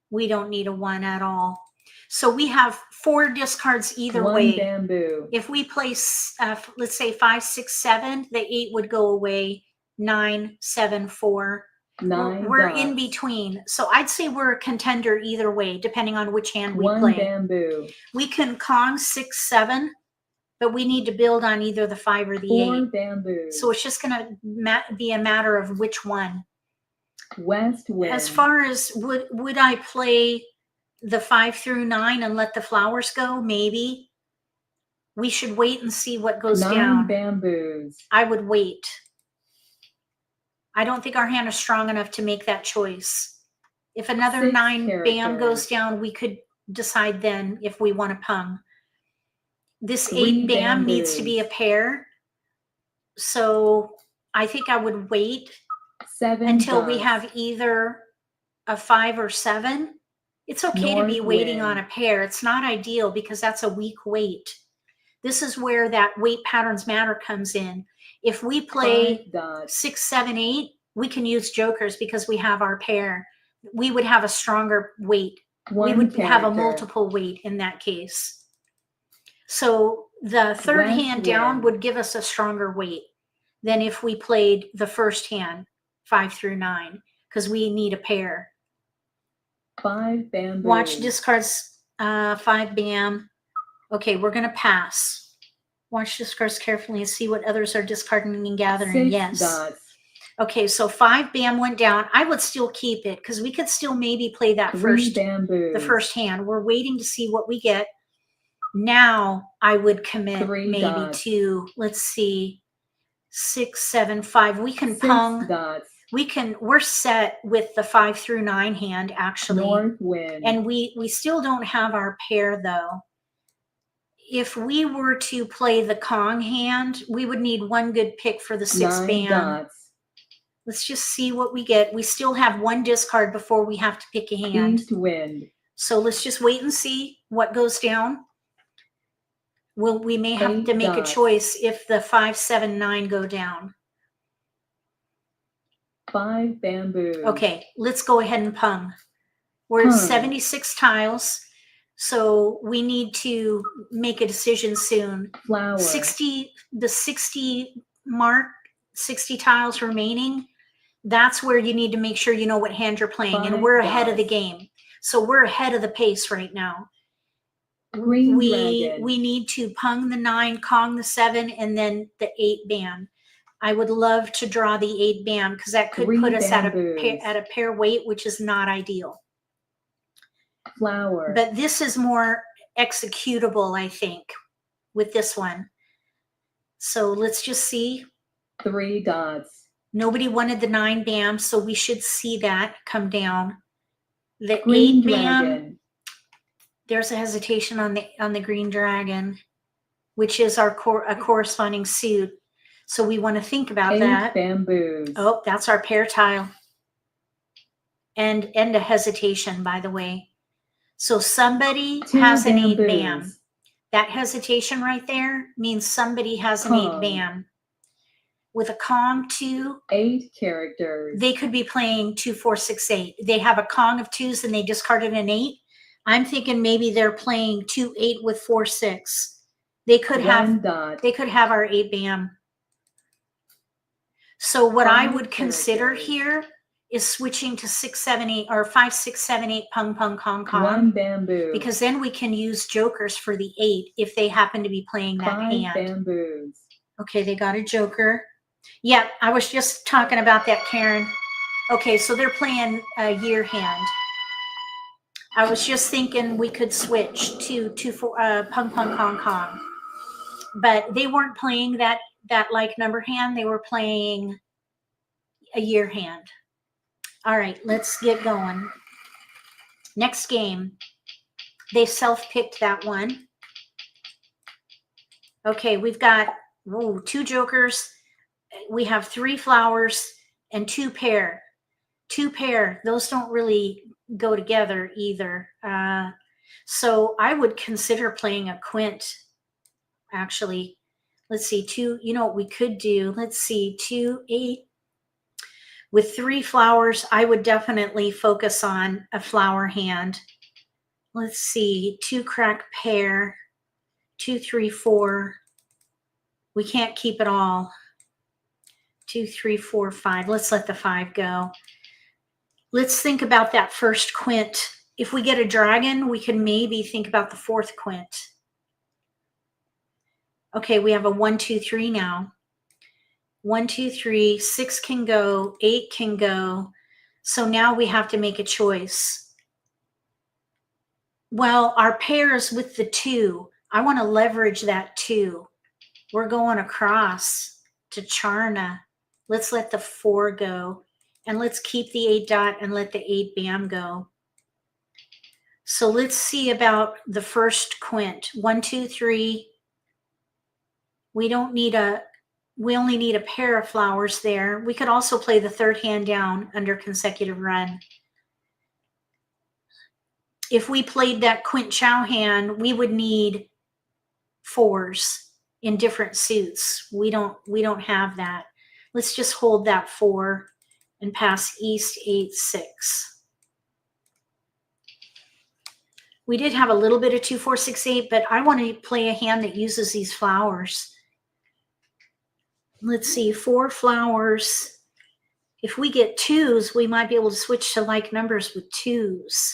We don't need a 1 at all. So we have 4 discards either way. Bamboo. If we place, let's say 5, 6, 7, the 8 would go away. 9, 7, 4. 9 we're dots. in between. So I'd say we're a contender either way, depending on which hand we 1 play. bamboo. We can Kong 6, 7. but we need to build on either the 5 or the 4 8. bamboos. So it's just going to be a matter of which one. West wind. As far as would I play the 5 through 9 and let the flowers go? Maybe. We should wait and see what goes 9 down. bamboos. I would wait. I don't think our hand is strong enough to make that choice. If another 6 9 characters. bam goes down, we could decide then if we want to pung. This 3 8 bam bamboos. needs to be a pair. So I think I would wait 7 until dots. we have either a 5 or 7. It's okay to be North waiting wind. on a pair. It's not ideal because that's a weak weight. This is where that weight patterns matter comes in. If we play 5 dots. 6, 7, 8, we can use jokers because we have our pair. We would have a stronger weight. 1 We would have a character. multiple weight in that case. So the third West hand down wind. would give us a stronger weight than if we played the first hand, 5 through 9, because we need a pair. 5 bamboos. Watch discards 5 bam. Okay, we're going to pass. Watch discards carefully and see what others are discarding and gathering. 6 Yes. dots. Okay, so 5 bam went down. I would still keep it because we could still maybe play that 3 bamboos. the first hand. We're waiting to see what we get. Now I would commit 3 maybe dots. to, let's see, 6, 7, 5. We can 6 pung. dots. We're set with the 5 through 9 hand actually. North wind. And we still don't have our pair though. If we were to play the Kong hand, we would need one good pick for the 6 9 bam. dots. Let's just see what we get. We still have one discard before we have to pick a hand. East wind. So let's just wait and see what goes down. We may have 8 to make dots. a choice if the 5, 7, 9 go down. 5 bamboos. Okay, let's go ahead and pung. We're at Pung. 76 tiles, so we need to make a decision soon. Flower. The 60 mark, 60 tiles remaining, that's where you need to make sure you know what hand you're playing. 5 And we're ahead of the dots. game. So we're ahead of the pace right now. Green We dragon. need to pung the 9, Kong the 7, and then the 8 bam. I would love to draw the 8 bam because that could 3 put us at bamboos. a pair weight, which is not ideal. Flower. But this is more executable, I think, with this one. So let's just see. 3 dots. Nobody wanted the 9 bam, so we should see that come down. The Green 8 bam, dragon. there's a hesitation on the green dragon, which is a corresponding suit. So we want to think about 8 that. bamboos. Oh, that's our pair tile. And a hesitation, by the way. So somebody 2 has an 8 bamboos. bam. That hesitation right there means somebody has an Kong. 8 bam. With a Kong 2, 8 characters. they could be playing 2, 4, 6, 8. They have a Kong of 2s and they discarded an 8. I'm thinking maybe they're playing 2, 8 with 4, 6. They could 1 have dot. they could have our 8 bam. So what I 5 would consider characters. here is switching to 6, 7, 8 or 5, 6, 7, 8 pung pung Kong Kong. 1 bamboo. Because then we can use jokers for the 8 if they happen to be playing that 5 hand. bamboos. Okay, they got a joker. Yeah, I was just talking about that, Karen. Okay, so they're playing a year hand. I was just thinking we could switch to pung pung Kong Kong. But they weren't playing that like number hand. They were playing a year hand. All right, let's get going. Next game. They self-picked that one. Okay, we've got 2 jokers. We have 3 flowers and 2 pair. 2 pair. Those don't really go together either. So I would consider playing a quint, actually. Let's see, 2, you know what we could do? Let's see, 2, 8. With 3 flowers, I would definitely focus on a flower hand. Let's see, 2 crack pair, 2, 3, 4. We can't keep it all. 2, 3, 4, 5. Let's let the 5 go. Let's think about that first quint. If we get a dragon, we can maybe think about the 4th quint. Okay, we have a 1, 2, 3 now. 1, 2, 3, 6 can go, 8 can go. So now we have to make a choice. Well, our pairs with the 2, I want to leverage that 2. We're going across to Charna. Let's let the 4 go. And let's keep the 8 dot and let the 8 bam go. So let's see about the first quint. 1, 2, 3. We only need a pair of flowers there. We could also play the third hand down under consecutive run. If we played that quint chow hand, we would need 4s in different suits. We don't have that. Let's just hold that 4 and pass east 8, 6. We did have a little bit of 2, 4, 6, 8, but I want to play a hand that uses these flowers. Let's see, 4 flowers. If we get 2s, we might be able to switch to like numbers with 2s.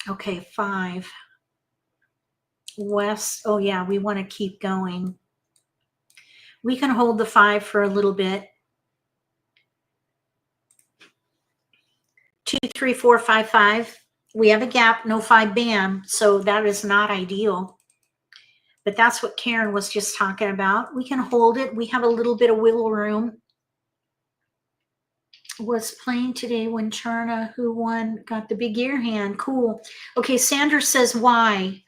Okay, 5. West. Oh yeah, we want to keep going. We can hold the 5 for a little bit. 2, 3, 4, 5, 5. We have a gap, no 5 bam, so that is not ideal. But that's what Karen was just talking about. We can hold it. We have a little bit of wiggle room. Was playing today when Charna, who won, got the big ear hand. Cool. Okay, Sandra says why.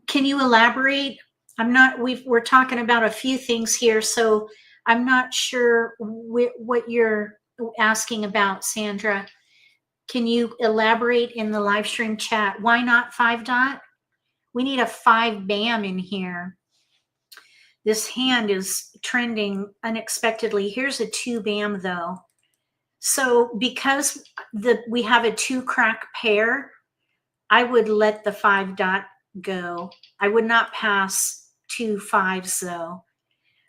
Can you elaborate? We're talking about a few things here, so I'm not sure what you're asking about, Sandra. Can you elaborate in the live stream chat? Why not 5 dot? We need a 5 bam in here. This hand is trending unexpectedly. Here's a 2 bam though. So because we have a 2 crack pair, I would let the 5 dot go. I would not pass 2 5s though.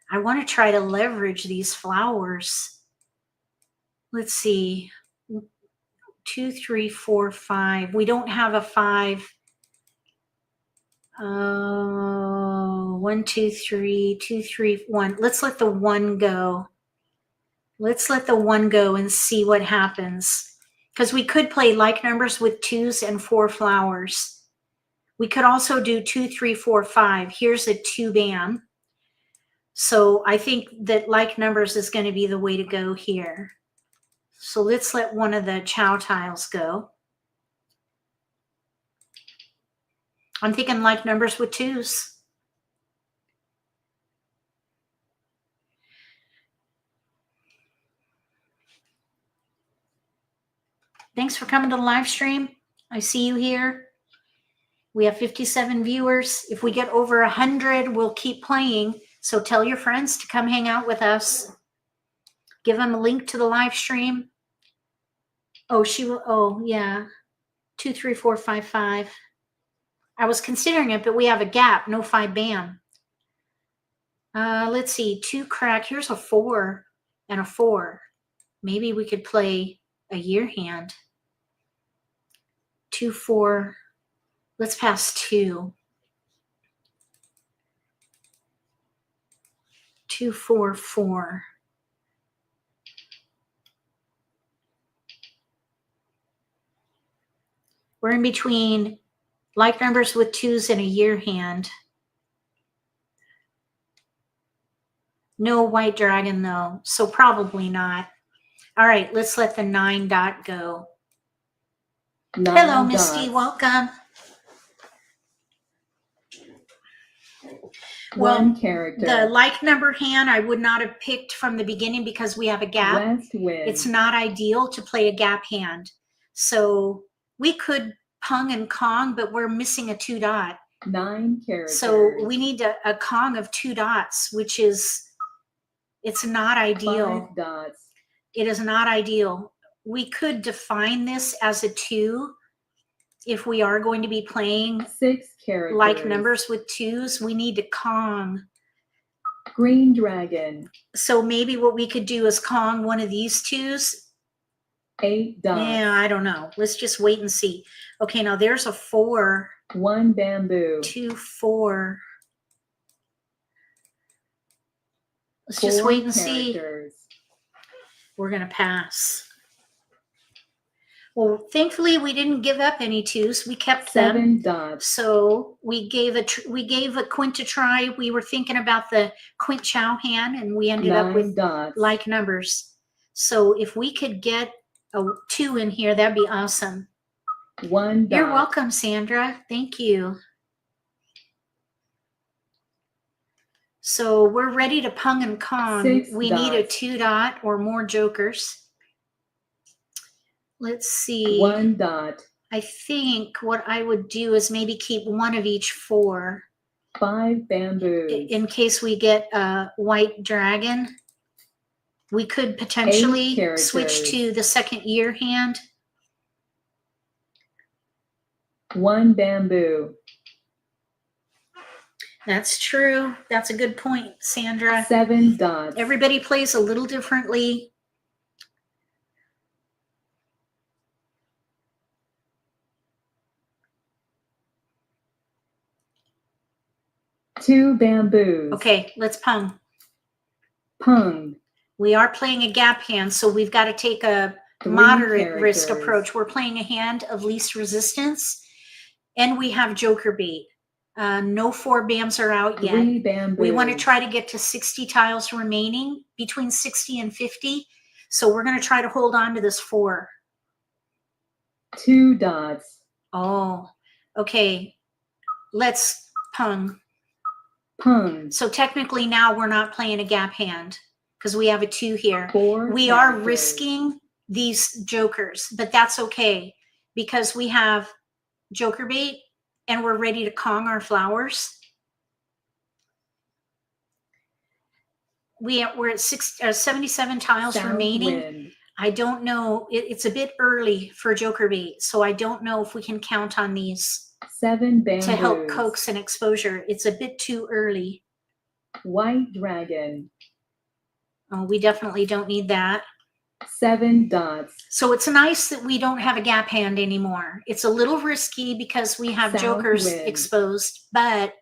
I want to try to leverage these flowers. Let's see. 2, 3, 4, 5. We don't have a 5. 1, 2, 3, 2, 3, 1. Let's let the 1 go. Let's let the 1 go and see what happens. Because we could play like numbers with 2s and 4 flowers. We could also do 2, 3, 4, 5. Here's a 2 bam. So I think that like numbers is going to be the way to go here. So let's let one of the chow tiles go. I'm thinking like numbers with 2s. Thanks for coming to the live stream. I see you here. We have 57 viewers. If we get over 100, we'll keep playing. So tell your friends to come hang out with us. Give them a link to the live stream. Oh, oh, yeah. 2, 3, 4, 5, 5. I was considering it, but we have a gap. No 5 bam. Let's see. 2 crack. Here's a 4 and a 4. Maybe we could play a year hand. 2, 4. Let's pass 2. 2, 4, 4. We're in between like numbers with 2s and a year hand. No white dragon though, so probably not. All right, let's let the 9 dot go. 9 Hello, Misty, dots. welcome. One character. The like number hand I would not have picked from the beginning because we have a gap. West wind. It's not ideal to play a gap hand. So we could pung and Kong, but we're missing a 2 dot. 9 characters. So we need a Kong of 2 dots, which is, it's not ideal. 5 dots. It is not ideal. We could define this as a 2 if we are going to be playing 6 characters. like numbers with 2s. We need to Kong. Green dragon. So maybe what we could do is Kong one of these twos. 8 dots. Yeah, I don't know. Let's just wait and see. Okay, now there's a 4. 1 bamboo. 2, 4. Let's 4 just wait and see. characters. We're going to pass. Well, thankfully we didn't give up any twos. We kept 7 them. dots. So we gave a quint a try. We were thinking about the quint chow hand, and we ended 9 up with dots. like numbers. So if we could get a 2 in here, that'd be awesome. 1 dot. You're welcome, Sandra. Thank you. So we're ready to pung and Kong. 6 We dots. need a 2 dot or more jokers. Let's see. 1 dot. I think what I would do is maybe keep one of each 4. 5 bamboos. In case we get a white dragon. We could potentially switch to the second year hand. 1 bamboo. That's true. That's a good point, Sandra. 7 dots. Everybody plays a little differently. Two bamboos. Okay, let's pung. Pung. We are playing a gap hand, so we've got to take a 3 moderate risk characters. approach. We're playing a hand of least resistance, and we have joker bait. No 4 bams are out yet. 3 bamboos. We want to try to get to 60 tiles remaining, between 60 and 50. So we're going to try to hold on to this 4. 2 dots. Oh, okay. Let's pung. Pung. So technically now we're not playing a gap hand because we have a 2 here. 4 We are characters. risking these jokers, but that's okay because we have joker bait and we're ready to Kong our flowers. We're at 77 tiles South remaining. wind. I don't know. It's a bit early for joker bait, so I don't know if we can count on these 7 bamboos. to help coax an exposure. It's a bit too early. White dragon. Oh, we definitely don't need that. 7 dots. So it's nice that we don't have a gap hand anymore. It's a little risky because we have South jokers wind. exposed, but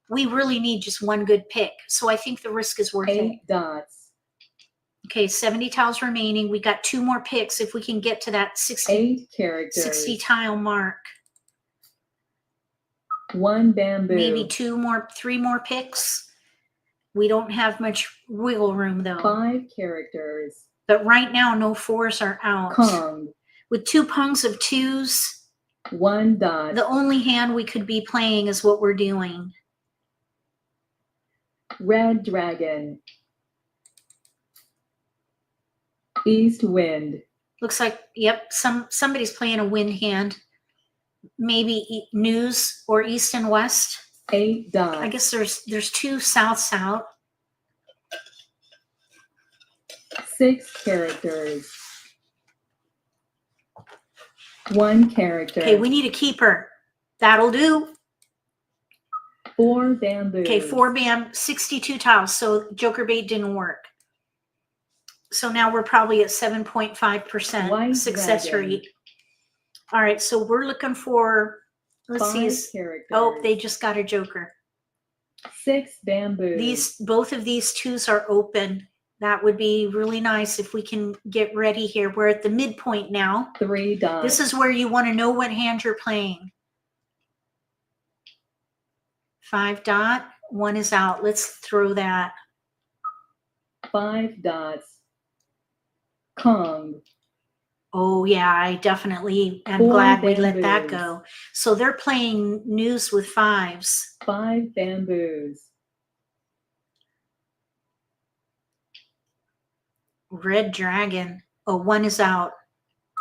we really need just one good pick. So I think the risk is worth 8 it. dots. Okay, 70 tiles remaining. We got 2 more picks if we can get to that 60, 8 characters. 60 tile mark. 1 bamboo. Maybe 3 more picks. We don't have much wiggle room though. 5 characters. But right now, no 4s are out. Kong. With 2 pungs of 2s, 1 dot. the only hand we could be playing is what we're doing. Red dragon. East wind. Looks like, yep, somebody's playing a wind hand. Maybe news or east and west. 8 dots. I guess there's 2 souths out. 6 characters. 1 character. Okay, we need a keeper. That'll do. 4 bamboos. Okay, 4 bam, 62 tiles. So joker bait didn't work. So now we're probably at 7.5% White success dragon. rate. All right, so we're looking for, let's 5 see. characters. Oh, they just got a joker. 6 bamboos. Both of these 2s are open. That would be really nice if we can get ready here. We're at the midpoint now. 3 dots. This is where you want to know what hand you're playing. 5 dot, 1 is out. Let's throw that. 5 dots. Kong. Oh yeah, I definitely am 4 glad we let that bamboos. go. So they're playing news with 5s. 5 bamboos. Red dragon. Oh, 1 is out.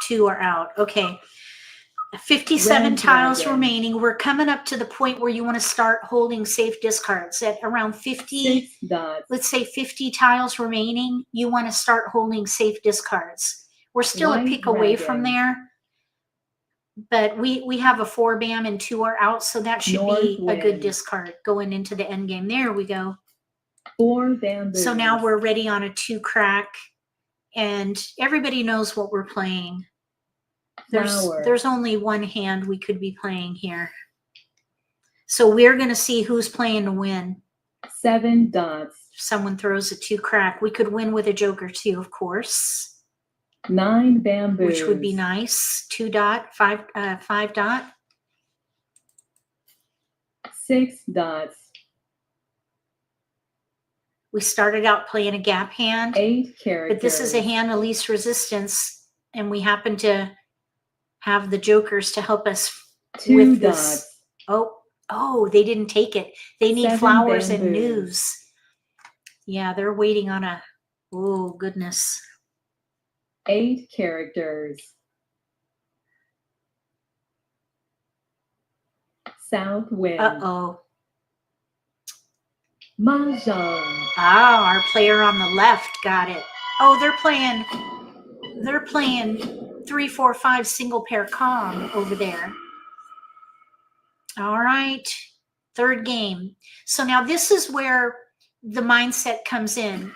2 are out. Okay. 57 Red tiles dragon. remaining. We're coming up to the point where you want to start holding safe discards at around 50. 6 dots. Let's say 50 tiles remaining. You want to start holding safe discards. We're still a White pick away from dragon. there. But we have a 4 bam and 2 are out. So that should North be a good wind. discard going into the end game. There we go. 4 bamboos. So now we're ready on a 2 crack, and everybody knows what we're playing. There's only one hand we could be playing here. So we're going to see who's playing to win. 7 dots. If someone throws a 2 crack, we could win with a joker too, of course. 9 bamboos. Which would be nice. 2 dot, 5 dot. 6 dots. We started out playing a gap hand. 8 characters. But this is a hand of least resistance, and we happen to have the jokers to help us 2 with dots. this. Oh, they didn't take it. They need 7 flowers bamboos. and news. Yeah, they're waiting on a, oh, goodness. 8 characters. South wind. Uh-oh. Mahjong. Ah, our player on the left got it. Oh, they're playing 3, 4, 5 single pair Kong over there. All right, third game. So now this is where the mindset comes in.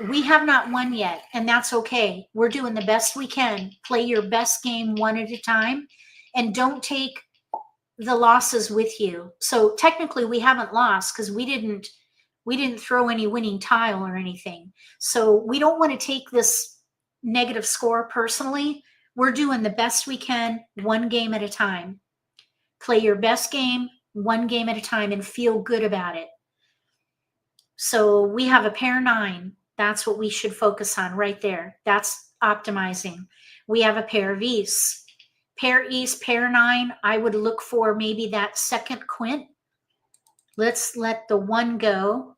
We have not won yet, and that's okay. We're doing the best we can. Play your best game one at a time, and don't take the losses with you. So technically we haven't lost because we didn't throw any winning tile or anything. So we don't want to take this negative score personally. We're doing the best we can, one game at a time. Play your best game, one game at a time, and feel good about it. So we have a pair 9. That's what we should focus on right there. That's optimizing. We have a pair of East. Pair East, pair 9, I would look for maybe that second quint. Let's let the 1 go.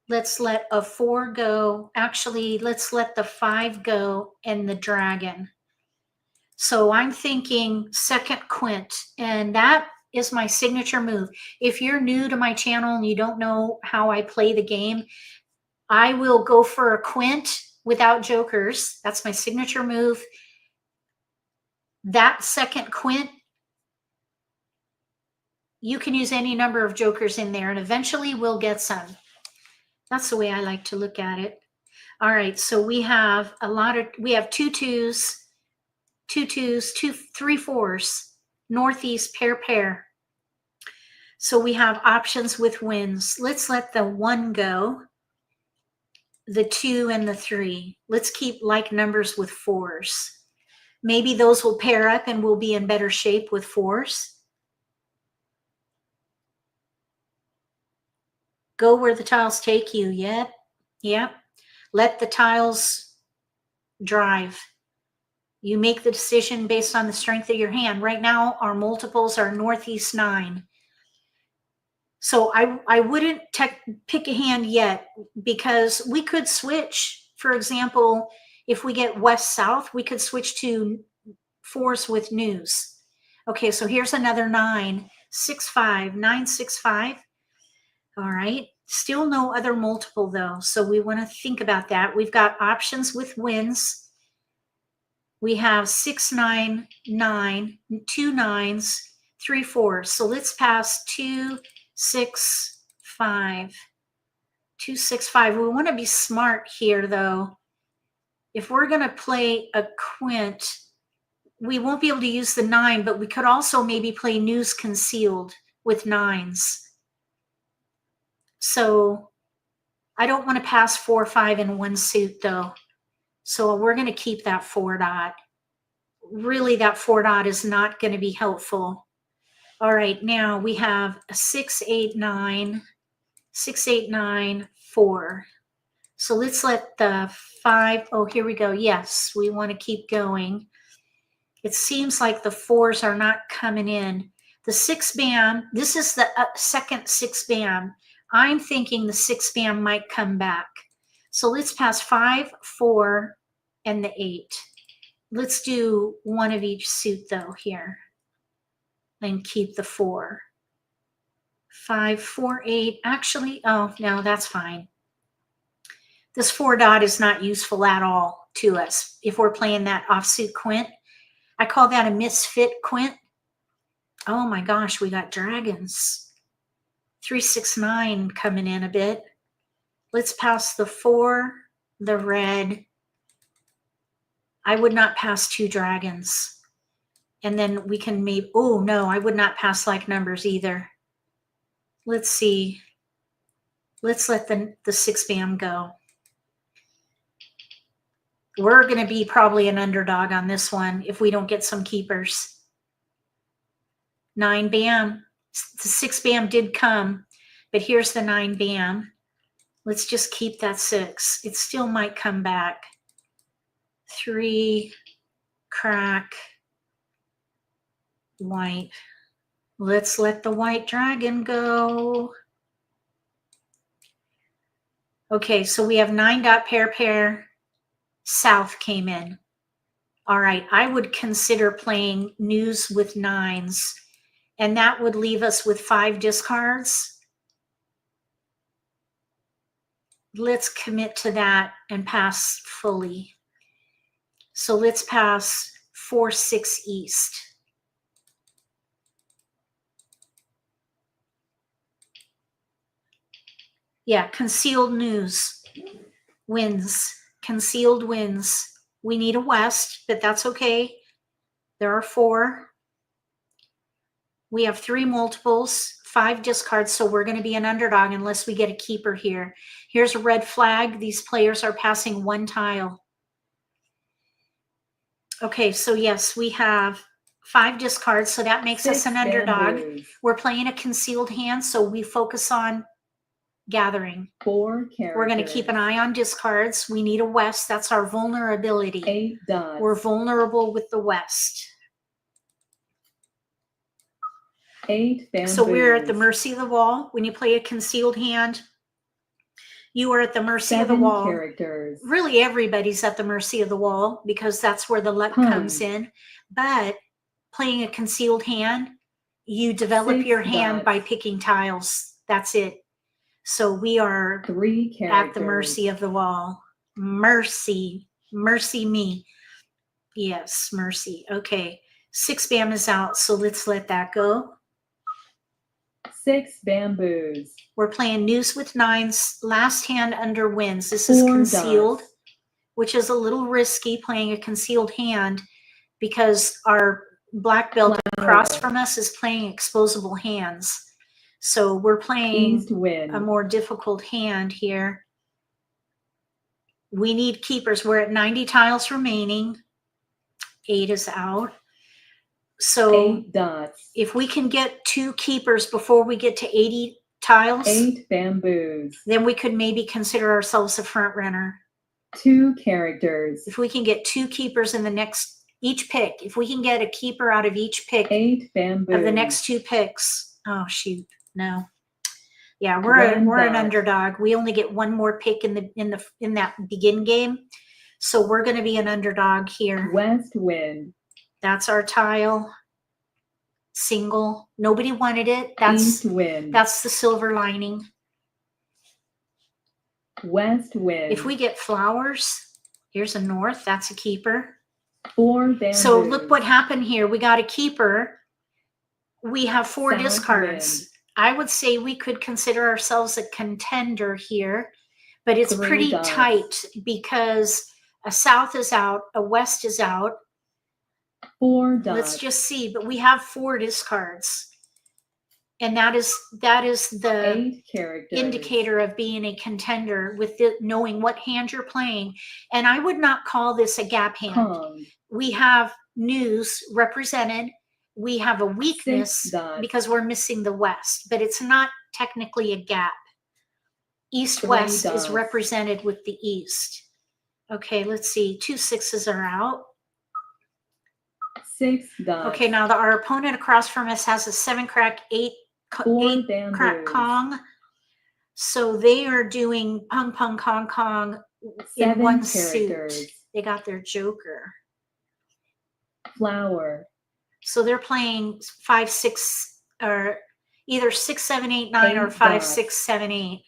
Let's let a 4 go. Actually, let's let the 5 go and the dragon. So I'm thinking second quint, and that is my signature move. If you're new to my channel and you don't know how I play the game, I will go for a quint without jokers. That's my signature move. That second quint, you can use any number of jokers in there, and eventually we'll get some. That's the way I like to look at it. All right, so we have we have 2 2s, 2 2s, 2 3 4s, northeast pair. So we have options with wins. Let's let the 1 go, the 2 and the 3. Let's keep like numbers with 4s. Maybe those will pair up and we'll be in better shape with 4s. Go where the tiles take you. Yep. Let the tiles drive. You make the decision based on the strength of your hand. Right now, our multiples are northeast 9. So I wouldn't pick a hand yet, because we could switch. For example, if we get west-south, we could switch to 4s with news. Okay, so here's another 9, 6, 5, 9, 6, 5. All right, still no other multiple though. So we want to think about that. We've got options with wins. We have 6, 9, 9, 2 9s, 3 4s. So let's pass 2, 6, 5. 2, 6, 5. We want to be smart here though. If we're going to play a quint, we won't be able to use the 9, but we could also maybe play news concealed with 9s. So I don't want to pass 4, 5 in one suit though. So we're going to keep that 4 dot. Really, that 4 dot is not going to be helpful. All right, now we have a 6, 8, 9, 6, 8, 9, 4. So let's let the 5, oh, here we go. Yes, we want to keep going. It seems like the 4s are not coming in. The 6 bam, this is the second 6 bam. I'm thinking the 6 bam might come back. So let's pass 5, 4, and the 8. Let's do one of each suit though here and keep the 4. 5, 4, 8. Actually, oh, no, that's fine. This 4 dot is not useful at all to us if we're playing that offsuit quint. I call that a misfit quint. Oh my gosh, we got dragons. 3, 6, 9 coming in a bit. Let's pass the 4, the red. I would not pass 2 dragons. And then we can maybe, oh no, I would not pass like numbers either. Let's see. Let's let the 6 bam go. We're going to be probably an underdog on this one if we don't get some keepers. 9 bam. The 6 bam did come, but here's the 9 bam. Let's just keep that 6. It still might come back. 3, crack, white. Let's let the white dragon go. Okay, so we have 9 dot pair pair. South came in. All right, I would consider playing news with 9s, and that would leave us with 5 discards. Let's commit to that and pass fully. So let's pass 4, 6 east. Yeah, concealed news wins. Concealed wins. We need a west, but that's okay. There are 4. We have 3 multiples, 5 discards, so we're going to be an underdog unless we get a keeper here. Here's a red flag. These players are passing 1 tile. Okay, so yes, we have 5 discards, so that makes us an underdog. We're playing a concealed hand, so we focus on gathering. 4 characters. We're going to keep an eye on discards. We need a west. That's our vulnerability. 8 dots. We're vulnerable with the west. 8 bamboos. So we're at the mercy of the wall. When you play a concealed hand, you are at the mercy of the 7 wall. characters. Really, everybody's at the mercy of the wall because that's where the luck comes in. But playing a concealed hand, you develop 6 your hand dots. by picking tiles. That's it. So we are 3 characters. at the mercy of the wall. Mercy. Mercy me. Yes, mercy. Okay. 6 bam is out, so let's let that go. 6 bamboos. We're playing news with 9s. Last hand under wins. This is 4 concealed, dots. which is a little risky playing a concealed hand because our black belt across from us is playing exposable hands. So we're playing East wind. a more difficult hand here. We need keepers. We're at 90 tiles remaining. 8 is out. So 8 dots. if we can get 2 keepers before we get to 80 tiles, 8 bamboos. then we could maybe consider ourselves a front runner. 2 characters. If we can get 2 keepers in the next, each pick, if we can get a keeper out of each pick 8 bamboos. of the next 2 picks, oh shoot, no. Yeah, we're an underdog. We only get 1 more pick in that begin game. So we're going to be an underdog here. West wind. That's our tile. Single. Nobody wanted it. That's East wind. That's the silver lining. West wind. If we get flowers, here's a north. That's a keeper. 4 bamboos. So look what happened here. We got a keeper. We have 4 South discards. wind. I would say we could consider ourselves a contender here, but it's 3 pretty dots. tight because a south is out, a west is out. 4 dots. Let's just see, but we have 4 discards. And that is the 8 characters. indicator of being a contender with knowing what hand you're playing. And I would not call this a gap hand. Kong. We have news represented. We have a 6 weakness dots. because we're missing the west, but it's not technically a gap. East-west 3 is dots. represented with the east. Okay, let's see. 2 6s are out. 6 dots. Okay, now our opponent across from us has a 7 crack, 8 4 crack bamboos. Kong. So they are doing pong pong Kong Kong in 7 one characters. suit. They got their joker. Flower. So they're playing 5 6 or either 6 7 8 9 or 8 5 dots. 6 7 8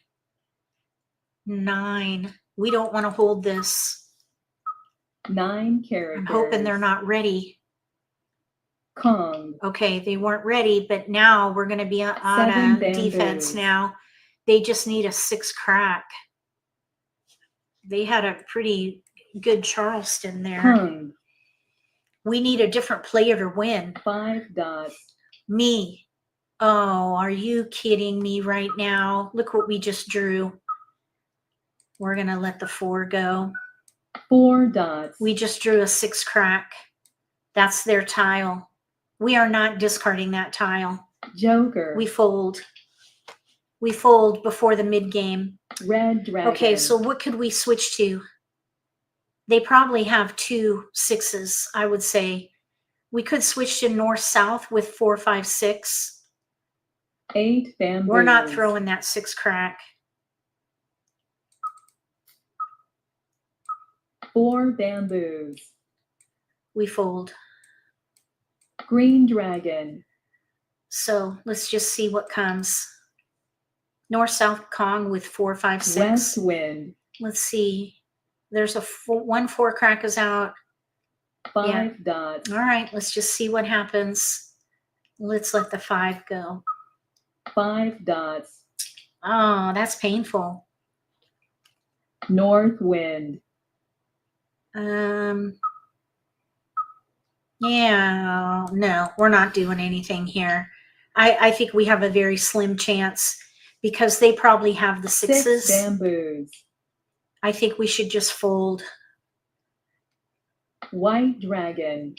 9. We don't want to hold this. 9 characters. I'm hoping they're not ready. Kong. Okay, they weren't ready, but now we're going to be on 7 a defense bamboos. now. They just need a 6 crack. They had a pretty good Charleston there. Hung. We need a different player to win. 5 dots. Me. Oh, are you kidding me right now? Look what we just drew. We're going to let the 4 go. 4 dots. We just drew a 6 crack. That's their tile. We are not discarding that tile. Joker. We fold. We fold before the mid game. Red dragon. Okay, so what could we switch to? They probably have 2 6s, I would say. We could switch to north-south with 4, 5, 6. 8 bamboos. We're not throwing that 6 crack. 4 bamboos. We fold. Green dragon. So let's just see what comes. North-south Kong with 4, 5, 6. West wind. Let's see. There's a 1, 4 crack is out. 5 dots. All right, let's just see what happens. Let's let the 5 go. 5 dots. Oh, that's painful. North wind. Yeah, no, we're not doing anything here. I think we have a very slim chance because they probably have the 6s. 6 bamboos. I think we should just fold. White dragon.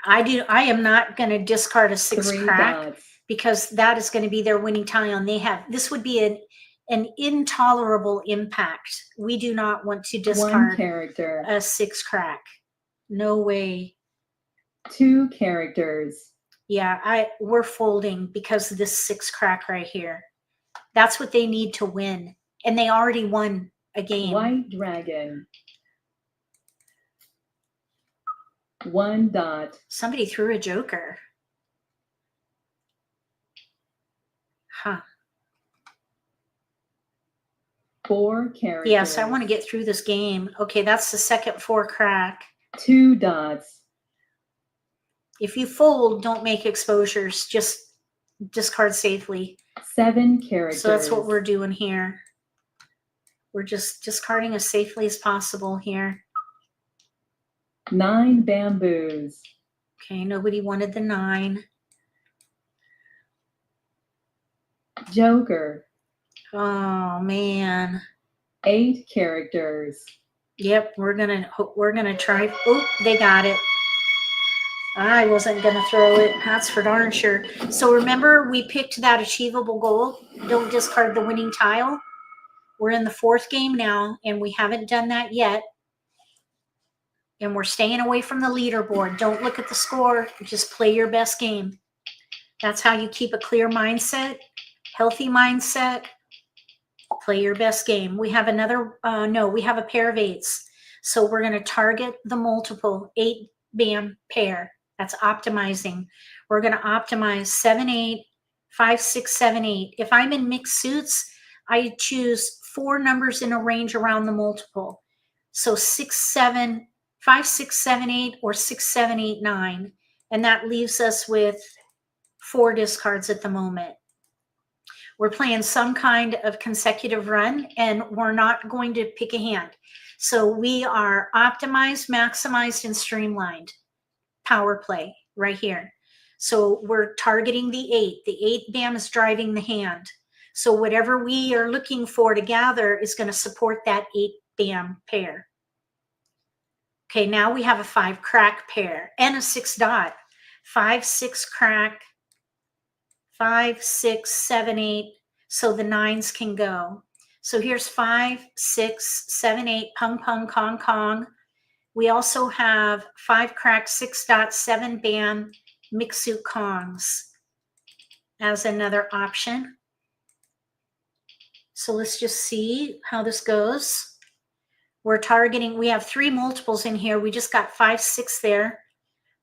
I am not going to discard a 6 3 crack dots. because that is going to be their winning tile, and this would be an intolerable impact. We do not want to 1 discard character. a 6 crack. No way. 2 characters. Yeah, we're folding because of this 6 crack right here. That's what they need to win. And they already won a game. White dragon. 1 dot. Somebody threw a joker. Huh. 4 characters. Yes, I want to get through this game. Okay, that's the second 4 crack. 2 dots. If you fold, don't make exposures. Just discard safely. 7 characters. So that's what we're doing here. We're just discarding as safely as possible here. 9 bamboos. Okay, nobody wanted the 9. Joker. Oh, man. 8 characters. Yep, we're gonna try. Oh, they got it. I wasn't gonna throw it. That's for darn sure. So remember, we picked that achievable goal. Don't discard the winning tile. We're in the 4th game now, and we haven't done that yet. And we're staying away from the leaderboard. Don't look at the score. Just play your best game. That's how you keep a clear mindset, healthy mindset. Play your best game. We have another, we have a pair of 8s. So we're going to target the multiple 8 bam pair. That's optimizing. We're going to optimize 7, 8, 5, 6, 7, 8. If I'm in mixed suits, I choose 4 numbers in a range around the multiple. So 6, 7, 5, 6, 7, 8, or 6, 7, 8, 9. And that leaves us with 4 discards at the moment. We're playing some kind of consecutive run, and we're not going to pick a hand. So we are optimized, maximized, and streamlined. Power play right here. So we're targeting the 8. The 8 bam is driving the hand. So whatever we are looking for to gather is going to support that 8 bam pair. Okay, now we have a 5 crack pair and a 6 dot. 5, 6 crack. 5, 6, 7, 8. So the 9s can go. So here's 5, 6, 7, 8, pung, pung, kong, kong. We also have 5 crack, 6 dot, 7 bam, mixed suit kongs as another option. So let's just see how this goes. We're targeting, we have 3 multiples in here. We just got 5, 6 there.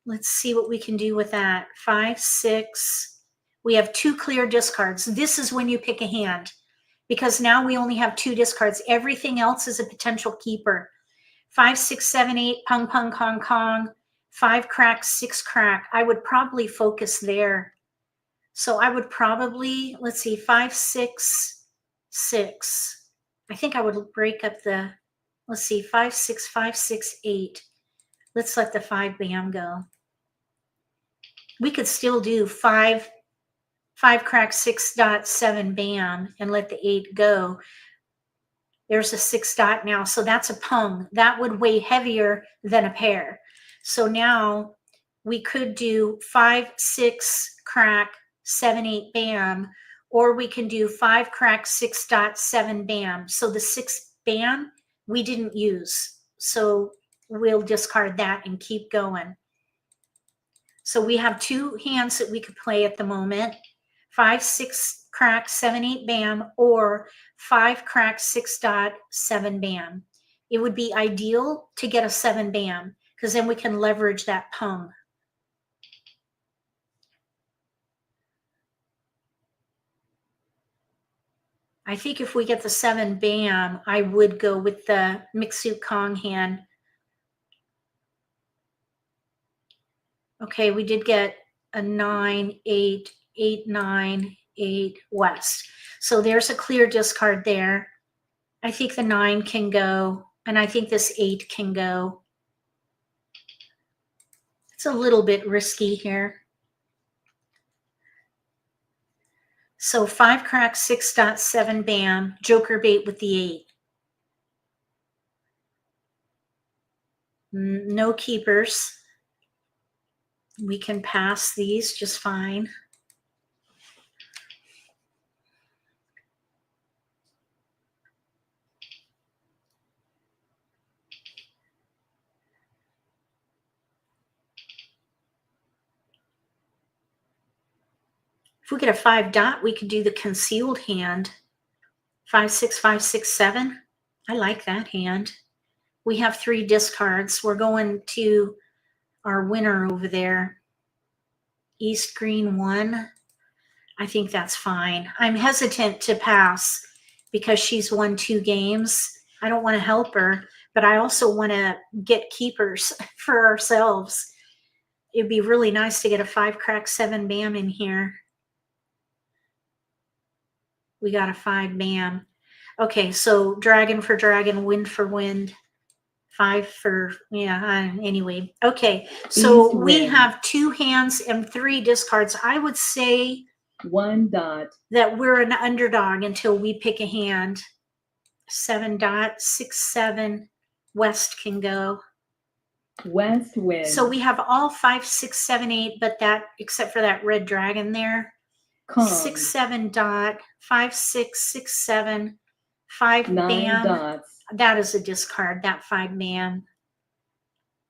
Let's see what we can do with that. 5, 6. We have 2 clear discards. This is when you pick a hand because now we only have 2 discards. Everything else is a potential keeper. 5, 6, 7, 8, pung, pung, kong, kong. 5 crack, 6 crack. I would probably focus there. So I would probably, let's see, 5, 6, 6. I think I would break up the Let's see, 5, 6, 5, 6, 8. Let's let the 5 bam go. We could still do 5 crack 6 dot 7 bam and let the 8 go. There's a 6 dot now, so that's a pung. That would weigh heavier than a pair. So now we could do 5, 6 crack 7, 8 bam, or we can do 5 crack 6 dot 7 bam. So the 6 bam we didn't use, so we'll discard that and keep going. So we have 2 hands that we could play at the moment: 5, 6 crack 7, 8 bam, or 5 crack 6 dot 7 bam. It would be ideal to get a 7 bam because then we can leverage that pung. I think if we get the 7 bam, I would go with the mixed suit Kong hand. Okay, we did get a 9, 8, 8, 9, 8 west. So there's a clear discard there. I think the 9 can go, and I think this 8 can go. It's a little bit risky here. So 5 crack 6 dot 7 bam, joker bait with the 8. No keepers. We can pass these just fine. If we get a 5 dot, we could do the concealed hand. 5, 6, 5, 6, 7. I like that hand. We have 3 discards. We're going to our winner over there. East green 1. I think that's fine. I'm hesitant to pass because she's won 2 games. I don't want to help her, but I also want to get keepers for ourselves. It'd be really nice to get a 5 crack 7 bam in here. We got a 5 bam. Okay, so dragon for dragon, wind for wind. 5 for, yeah, anyway. Okay, so we have 2 hands and 3 discards. I would say 1 dot. That we're an underdog until we pick a hand. 7 dot, 6, 7. West can go. West wins. So we have all 5, 6, 7, 8, but that, except for that red dragon there. Kong. 6, 7 dot, 5, 6, 6, 7, 5 9 bam. dots. That is a discard, that 5 bam.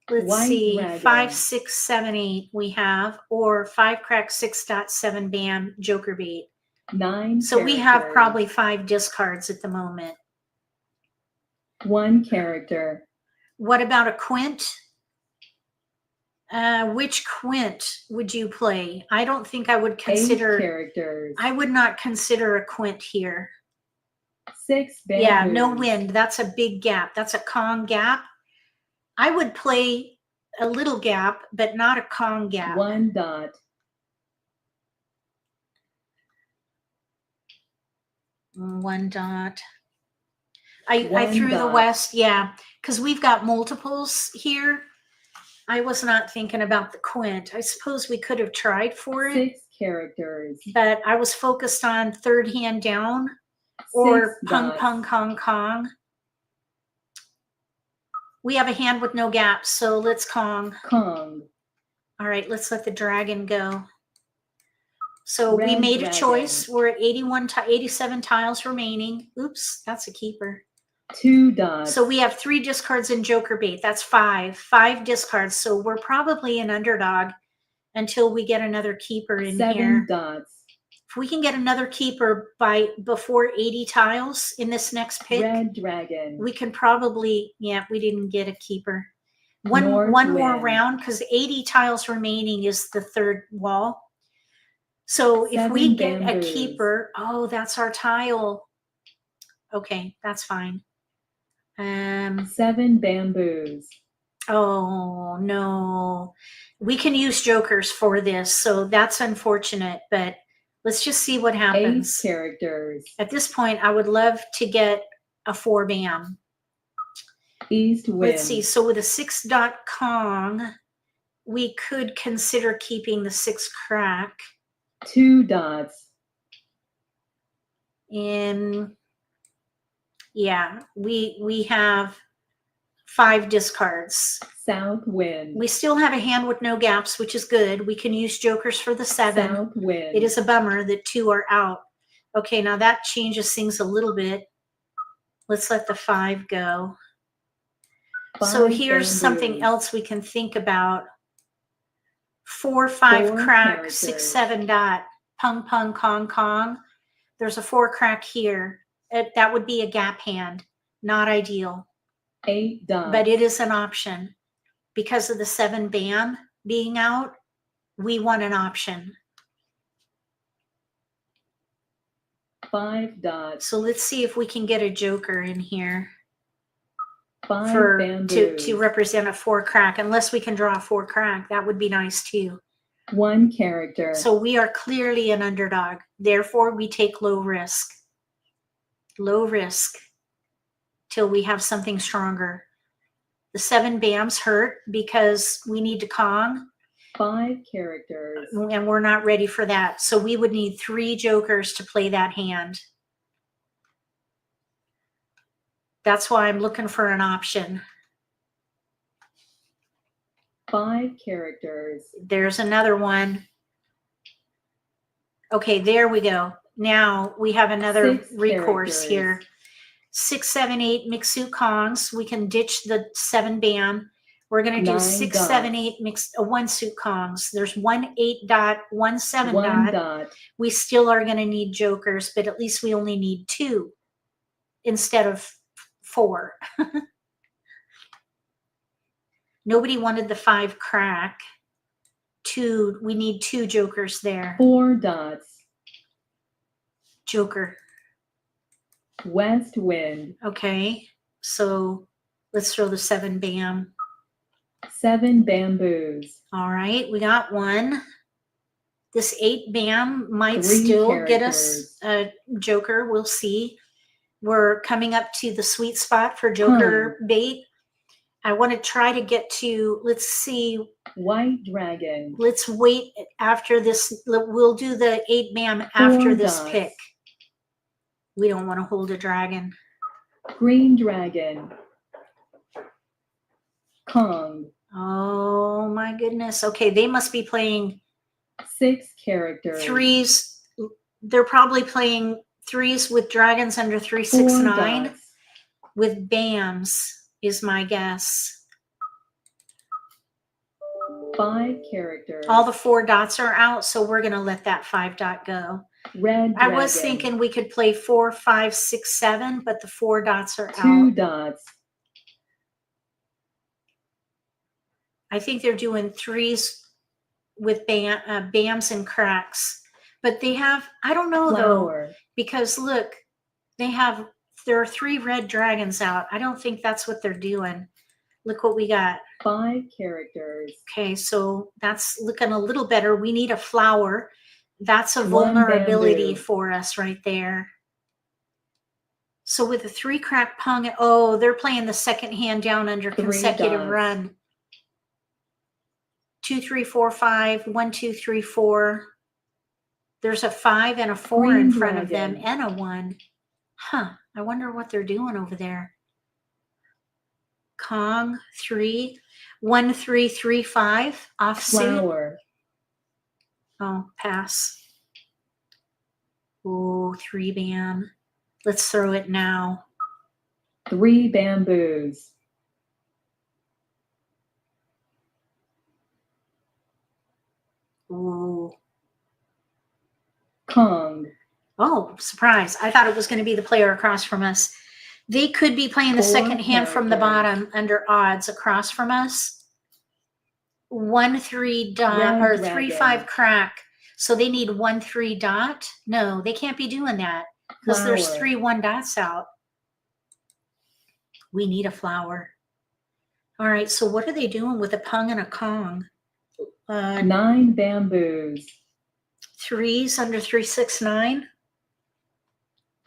Let's White see, dragon. 5, 6, 7, 8 we have, or 5 crack 6 dot 7 bam, joker bait. 9 So we have probably 5 discards at the moment. 1 character. What about a quint? Which quint would you play? I don't think I would consider 8 characters. I would not consider a quint here. 6 bamboos. Yeah, no wind. That's a big gap. That's a Kong gap. I would play a little gap, but not a Kong gap. 1 dot. One dot. I threw the west, yeah, because we've got multiples here. I was not thinking about the quint. I suppose we could have tried for it. 6 characters. But I was focused on 3rd hand down or pung, pung, Kong, Kong. We have a hand with no gaps, so let's Kong. Kong. All right, let's let the dragon go. So Red we made dragon. a choice. We're at 87 tiles remaining. Oops, that's a keeper. 2 dots. So we have 3 discards in joker bait. That's 5 discards. So we're probably an underdog until we get another keeper in 7 here. dots. If we can get another keeper before 80 tiles in this next pick, Red dragon. we can probably, yeah, we didn't get a keeper. One North more wind. round, because 80 tiles remaining is the 3rd wall. So if we 7 get bamboos. a keeper, oh, that's our tile. Okay, that's fine. 7 bamboos. Oh, no. We can use jokers for this, so that's unfortunate, but let's just see what 8 happens. characters. At this point, I would love to get a 4 bam. East wind. Let's see. So with a 6 dot Kong, we could consider keeping the 6 crack. 2 dots. In, yeah, we have 5 discards. South wind. We still have a hand with no gaps, which is good. We can use jokers for the 7. South wind. It is a bummer that 2 are out. Okay, now that changes things a little bit. Let's let the 5 go. 5 So here's bamboos. something else we can think about. 4, 5 4 crack, characters. 6, 7 dot, pung, pung, kong, kong. There's a 4 crack here. That would be a gap hand. Not ideal. 8 dots. But it is an option. Because of the 7 bam being out, we want an option. 5 dots. So let's see if we can get a joker in here 5 bamboos. to represent a 4 crack. Unless we can draw a 4 crack, that would be nice too. 1 character. So we are clearly an underdog. Therefore, we take low risk. Low risk till we have something stronger. The 7 bams hurt because we need to Kong. 5 characters. And we're not ready for that. So we would need 3 jokers to play that hand. That's why I'm looking for an option. 5 characters. There's another one. Okay, there we go. Now we have another 6 recourse characters. here. 6, 7, 8 mixu Kongs. We can ditch the 7 bam. We're going to do 9 6, dots. 7, 8 1 suit Kongs. There's 1 8 dot, 1 7 1 dot. dot. We still are going to need jokers, but at least we only need 2 instead of 4. Nobody wanted the 5 crack. 2, we need 2 jokers there. 4 dots. Joker. West wind. Okay, so let's throw the 7 bam. 7 bamboos. All right, we got 1. This 8 bam might 3 still get us characters. a joker. We'll see. We're coming up to the sweet spot for joker bait. I want to try to get to, let's see. White dragon. Let's wait after this. We'll do the 8 bam after 4 this dots. pick. We don't want to hold a dragon. Green dragon. Kong. Oh my goodness. Okay, they must be playing 6 characters. 3s. They're probably playing 3s with dragons under 3, 6, 4 9 dots. with bams is my guess. 5 characters. All the 4 dots are out, so we're going to let that 5 dot go. Red I dragon. was thinking we could play 4, 5, 6, 7, but the 4 dots are 2 out. dots. I think they're doing 3s with bams and cracks. But they have, I don't know Flower. though, because look, there are 3 red dragons out. I don't think that's what they're doing. Look what we got. 5 characters. Okay, so that's looking a little better. We need a flower. That's a 1 vulnerability bamboo. for us right there. So with a 3 crack pung, oh, they're playing the second hand down under 3 consecutive dots. run. 2, 3, 4, 5, 1, 2, 3, 4. There's a 5 and a 4 Green in front of them dragon. and a 1. Huh, I wonder what they're doing over there. Kong, 3, 1, 3, 3, 5, offsuit. Flower. Oh, pass. Oh, 3 bam. Let's throw it now. 3 bamboos. Ooh. Kong. Oh, surprise. I thought it was going to be the player across from us. They could be playing the 4 second hand from the characters. bottom under odds across from us. 1, 3 dot Red or dragon. 3, 5 crack. So they need 1, 3 dot. No, they can't be doing that because there's Flower. 3 1 dots out. We need a flower. All right. So what are they doing with a pung and a Kong? 9 bamboos. 3s under 3, 6, 9.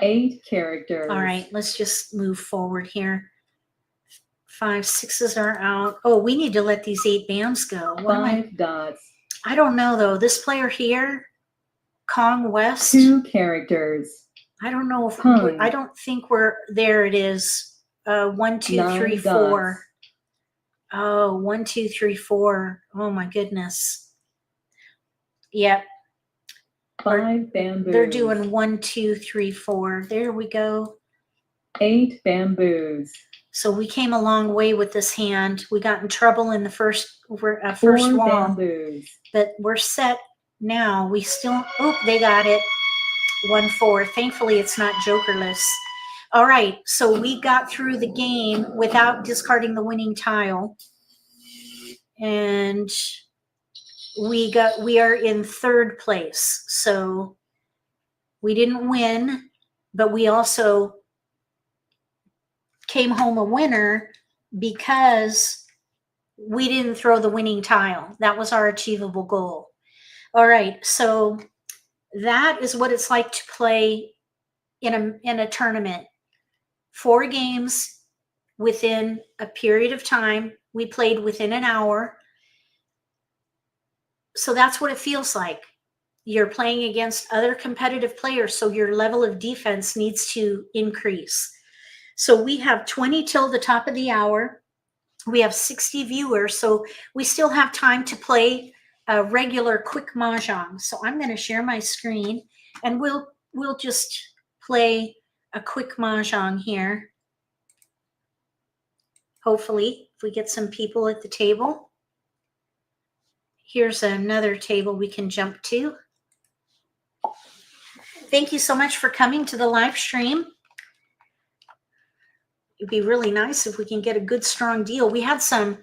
8 characters. All right, let's just move forward here. 5 sixes are out. Oh, we need to let these 8 bams go. What am I? 5 dots. I don't know though. This player here, Kong West. 2 characters. I don't know if Pung. I don't think we're there. It is 1, 2, 9 3, dots. 4. Oh, 1, 2, 3, 4. Oh my goodness. Yep. 5 bamboos. They're doing 1, 2, 3, 4. There we go. 8 bamboos. So we came a long way with this hand. We got in trouble in the first 4 wall, bamboos. but we're set now. We still, oh, they got it. 1, 4. Thankfully, it's not jokerless. All right, so we got through the game without discarding the winning tile. And we are in 3rd place. So we didn't win, but we also came home a winner because we didn't throw the winning tile. That was our achievable goal. All right, so that is what it's like to play in a tournament. 4 games within a period of time. We played within an hour. So that's what it feels like. You're playing against other competitive players, so your level of defense needs to increase. So we have 20 till the top of the hour. We have 60 viewers, so we still have time to play a regular quick mahjong. So I'm going to share my screen, and we'll just play a quick mahjong here. Hopefully, if we get some people at the table. Here's another table we can jump to. Thank you so much for coming to the live stream. It'd be really nice if we can get a good, strong deal. We had some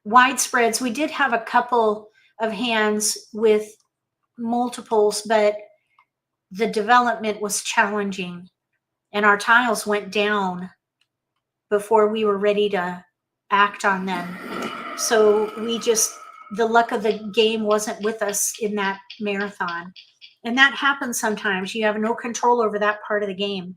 wide spreads. We did have a couple of hands with multiples, but the development was challenging, and our tiles went down before we were ready to act on them. So the luck of the game wasn't with us in that marathon. And that happens sometimes. You have no control over that part of the game.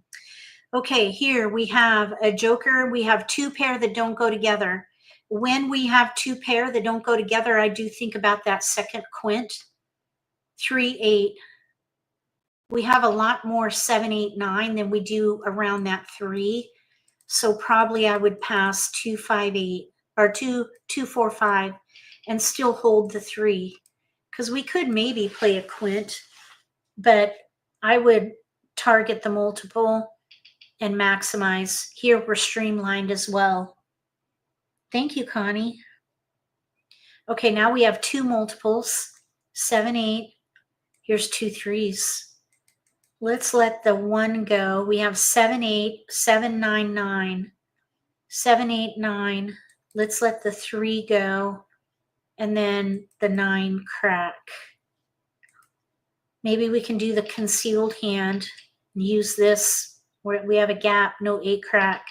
Okay, here we have a joker. We have 2 pair that don't go together. When we have 2 pair that don't go together, I do think about that second quint. 3, 8. We have a lot more 7, 8, 9 than we do around that 3. So probably I would pass 2, 5, 8 or 2, 2, 4, 5 and still hold the 3, because we could maybe play a quint, but I would target the multiple and maximize. Here we're streamlined as well. Thank you, Connie. Okay, now we have 2 multiples, 7, 8. Here's 2 3s. Let's let the 1 go. We have 7, 8, 7, 9, 9, 7, 8, 9. Let's let the 3 go, and then the 9 crack. Maybe we can do the concealed hand and use this where we have a gap, no 8 crack.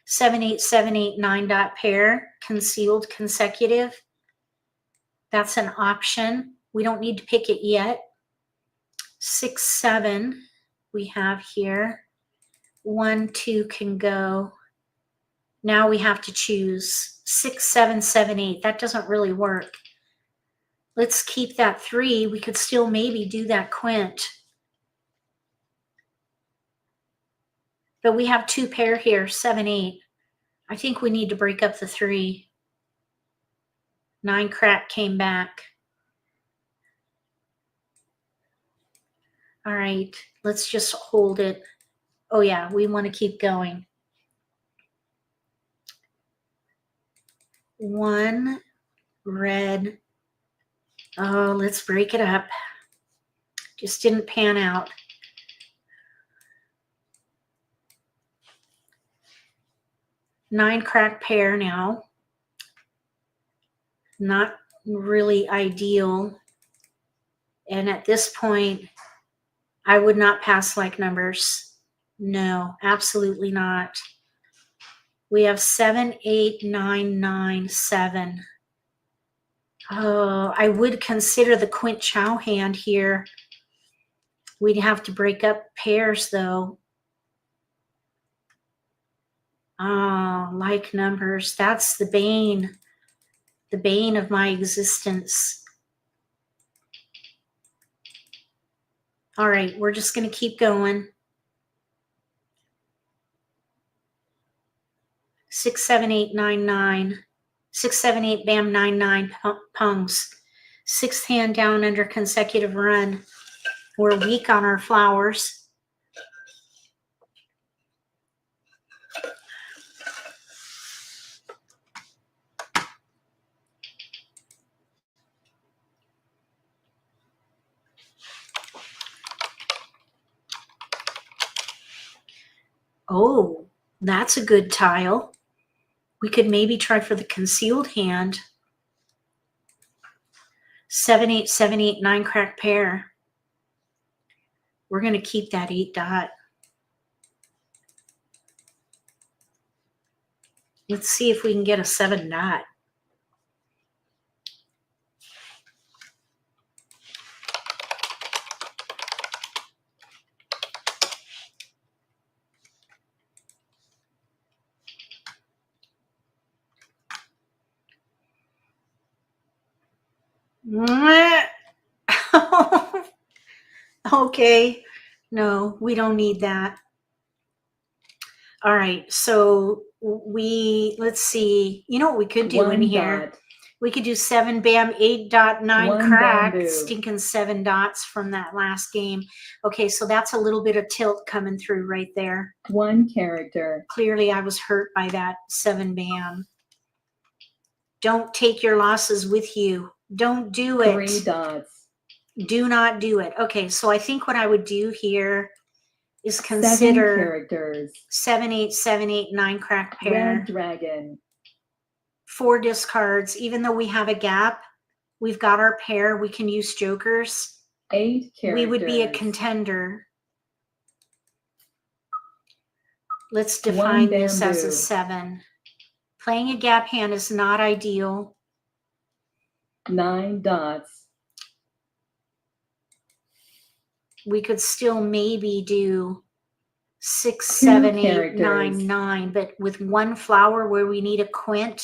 7, 8, 7, 8, 9 dot pair, concealed consecutive. That's an option. We don't need to pick it yet. 6, 7 we have here. 1, 2 can go. Now we have to choose 6, 7, 7, 8. That doesn't really work. Let's keep that 3. We could still maybe do that quint. But we have 2 pair here, 7, 8. I think we need to break up the 3. 9 crack came back. All right, let's just hold it. Oh yeah, we want to keep going. 1 red. Oh, let's break it up. Just didn't pan out. Nine crack pair now. Not really ideal. And at this point, I would not pass like numbers. No, absolutely not. We have 7, 8, 9, 9, 7. Oh, I would consider the quint chow hand here. We'd have to break up pairs though. Ah, like numbers. That's the bane of my existence. All right, we're just going to keep going. 6, 7, 8, 9, 9. 6, 7, 8, bam, 9, 9 pungs. Sixth hand down under consecutive run. We're weak on our flowers. Oh, that's a good tile. We could maybe try for the concealed hand. 7, 8, 7, 8, 9 crack pair. We're going to keep that 8 dot. Let's see if we can get a 7 dot. Okay, no, we don't need that. All right, so let's see. You know what we could do in here? Dot. We could do 7 bam, 8 dot, 9 One crack, bamboo. stinking 7 dots from that last game. Okay, so that's a little bit of tilt coming through right there. 1 character. Clearly I was hurt by that 7 bam. Don't take your losses with you. Don't do it. 3 dots. Do not do it. Okay, so I think what I would do here is 7 consider characters. 7, 8, 7, 8, 9 crack pair. Red dragon. 4 discards. Even though we have a gap, we've got our pair. We can use jokers. 8 characters. We would be a contender. Let's define this as a 7. Playing a gap hand is not ideal. 9 dots. We could still maybe do 6, 2 7, 8, characters. 9, 9, but with 1 flower where we need a quint,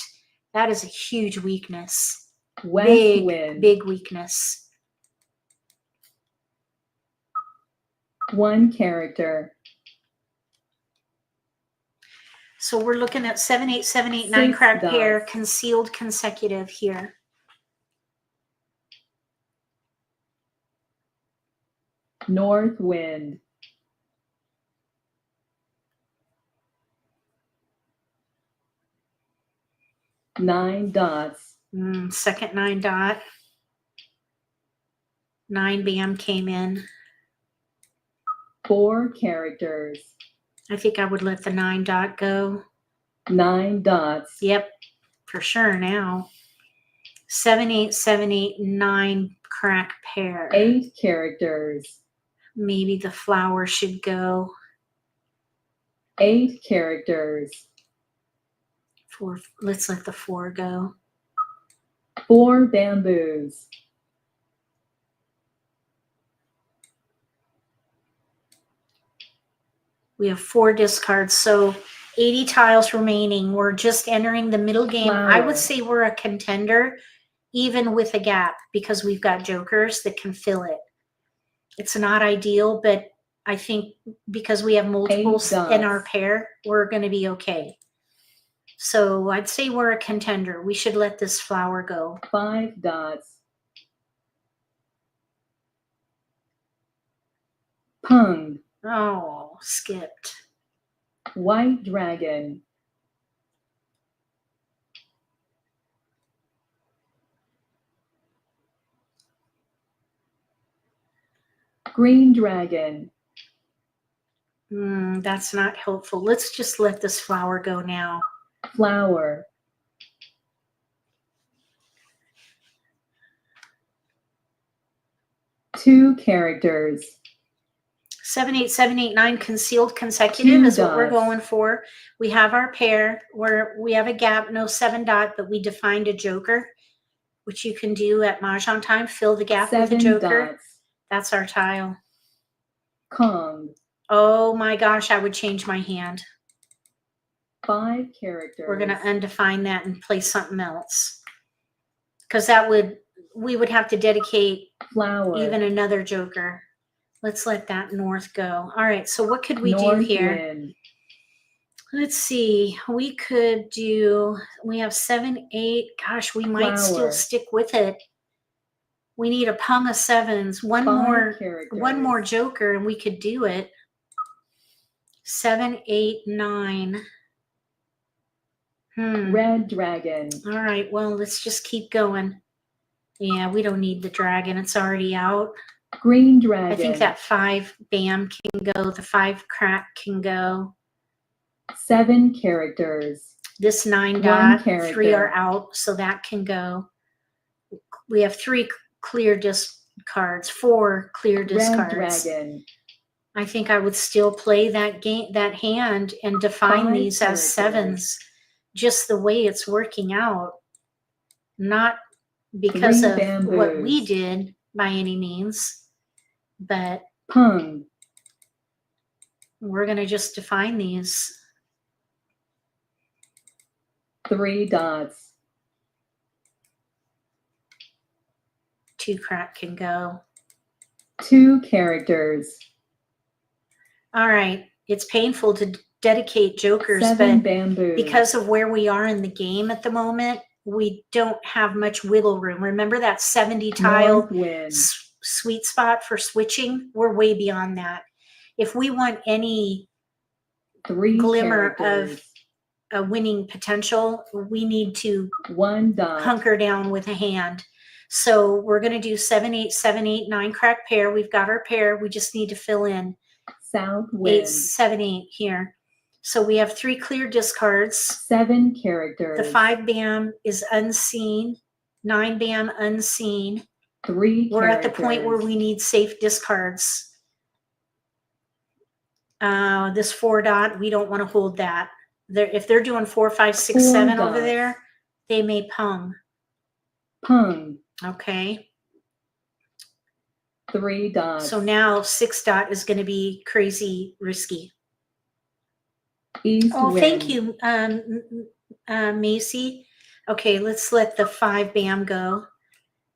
that is a huge weakness. West wind. Big weakness. 1 character. So we're looking at 7, 8, 7, 8, 9 6 crack dots. pair, concealed consecutive here. North wind. 9 dots. Second 9 dot. 9 bam came in. 4 characters. I think I would let the 9 dot go. 9 dots. Yep, for sure now. 7, 8, 7, 8, 9 crack pair. 8 characters. Maybe the flower should go. 8 characters. 4. Let's let the 4 go. 4 bamboos. We have 4 discards, so 80 tiles remaining. We're just entering the middle game. I would say we're a contender, even with a gap, because we've got jokers that can fill it. It's not ideal, but I think because we have multiples in our pair, we're going to be okay. So I'd say we're a contender. We should let this flower go. 5 dots. Pung. Oh, skipped. White dragon. Green dragon. That's not helpful. Let's just let this flower go now. Flower. Two characters. 7, 8, 7, 8, 9 concealed consecutive 2 is what we're dots. going for. We have our pair where we have a gap, no 7 dot, but we defined a joker, which you can do at Mahjong Time. Fill the gap with a 7 joker. dots. That's our tile. Kong. Oh my gosh, I would change my hand. 5 characters. We're going to undefine that and play something else. Because we would have to dedicate flower. even another joker. Let's let that north go. All right, so what could we north do here? Wind. Let's see. We could do, we have 7, 8. Gosh, we might still flower. stick with it. We need a pung of 7s. One 5 more characters. joker and we could do it. 7, 8, 9. Red dragon. All right, well, let's just keep going. Yeah, we don't need the dragon. It's already out. Green dragon. I think that 5 bam can go. The 5 crack can go. 7 characters. This 9 dot, 3 are out, so that can go. We have 3 clear discards, 4 clear discards. Red dragon. I think I would still play that hand and define 5 these as characters. 7s, just the way it's working out, not because 3 of bamboos. what we did by any means, but Pung. we're going to just define these. 3 dots. 2 crack can go. 2 characters. All right. It's painful to dedicate jokers, 7 but bamboos. because of where we are in the game at the moment, we don't have much wiggle room. Remember that 70 tile north wind. sweet spot for switching? We're way beyond that. If we want any 3 glimmer characters. of a winning potential, we need to 1 dot. hunker down with a hand. So we're going to do 7, 8, 7, 8, 9 crack pair. We've got our pair. We just need to fill in South 8, wind. 7, 8 here. So we have 3 clear discards. 7 characters. The 5 bam is unseen. 9 bam unseen. 3 We're characters. at the point where we need safe discards. This 4 dot, we don't want to hold that. If they're doing 4, 5, 6, 4 7 over dots. there, they may pung. Pung. Okay. 3 dots. So now 6 dot is going to be crazy risky. East Oh, wind. thank you, Macy. Okay, let's let the 5 bam go.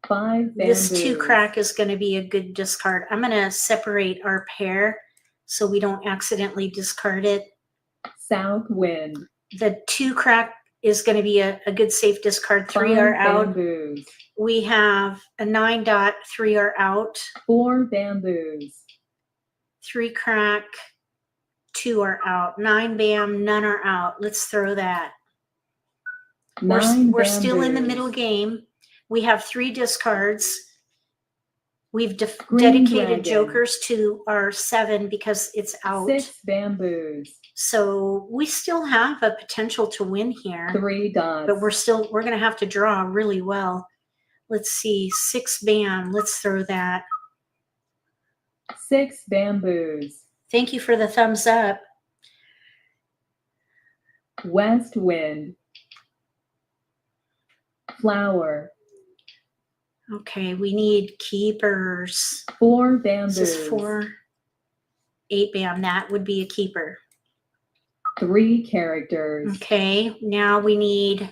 5 This bamboos. 2 crack is going to be a good discard. I'm going to separate our pair so we don't accidentally discard it. South wind. The 2 crack is going to be a good safe discard. 3 5 are out. bamboos. We have a 9 dot, 3 are out. 4 bamboos. 3 crack, 2 are out. 9 bam, none are out. Let's throw that. 9 We're still in the bamboos. middle game. We have 3 discards. We've Green dedicated dragon. jokers to our 7 because it's out. 6 bamboos. So we still have a potential to win here. 3 dots. But we're going to have to draw really well. Let's see, 6 bam. Let's throw that. 6 bamboos. Thank you for the thumbs up. West wind. Flower. Okay, we need keepers. 4 bamboos. This is 4, 8 bam. That would be a keeper. 3 characters. Okay, now we need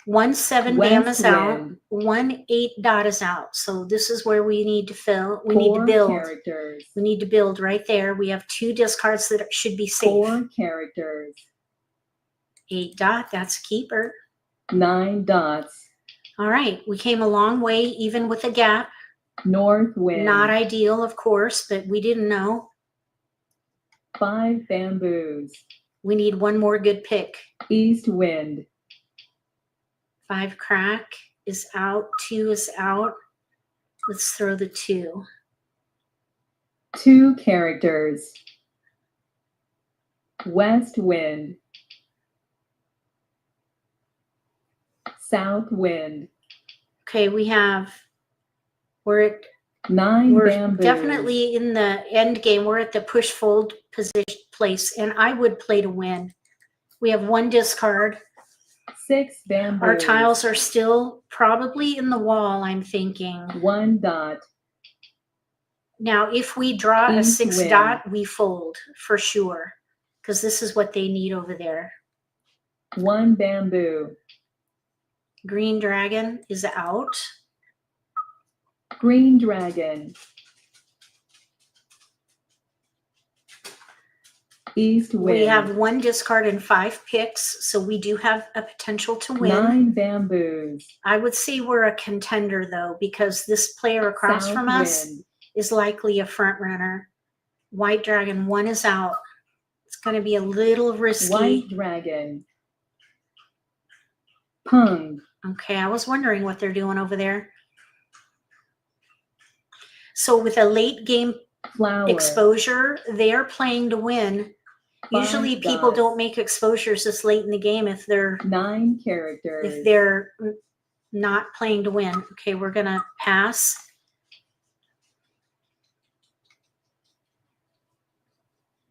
1 7 bam West is out. wind. 1 8 dot is out. So this is where we need to fill. We 4 need to build. characters. We need to build right there. We have 2 discards that should be safe. 4 characters. 8 dot, that's a keeper. 9 dots. All right, we came a long way even with a gap. North wind. Not ideal, of course, but we didn't know. 5 bamboos. We need 1 more good pick. East wind. 5 crack is out. 2 is out. Let's throw the 2. 2 characters. West wind. South wind. Okay, we're 9 bamboos. definitely in the end game. We're at the push fold position place, and I would play to win. We have 1 discard. 6 bamboos. Our tiles are still probably in the wall, I'm thinking. 1 dot. Now, if we draw a East 6 wind. dot, we fold for sure, because this is what they need over there. 1 bamboo. Green dragon is out. Green dragon. East wind. We have 1 discard and 5 picks, so we do have a potential to win. 9 bamboos. I would say we're a contender, though, because this player across South from us wind. is likely a front runner. White dragon 1 is out. It's going to be a little risky. White dragon. Pung. Okay, I was wondering what they're doing over there. So with a late game Flower. exposure, they are playing to win. 5 Usually people dots. don't make exposures this late in the game if they're 9 characters. if they're not playing to win. Okay, we're going to pass.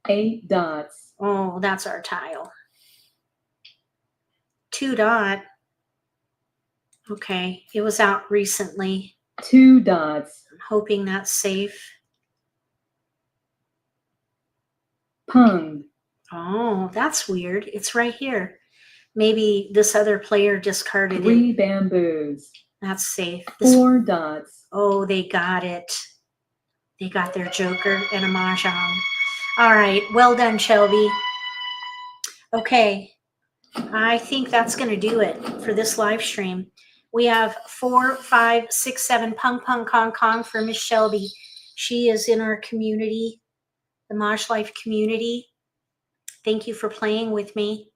Eight dots. Oh, that's our tile. 2 dot. Okay, it was out recently. 2 dots. I'm hoping that's safe. Pung. Oh, that's weird. It's right here. Maybe this other player discarded 3 it. bamboos. That's safe. This, 4 dots. oh, they got it. They got their joker and a mahjong. All right, well done, Shelby. Okay, I think that's going to do it for this live stream. We have 4, 5, 6, 7 pung pung kong kong for Miss Shelby. She is in our community, the MAHJLIFE community. Thank you for playing with me.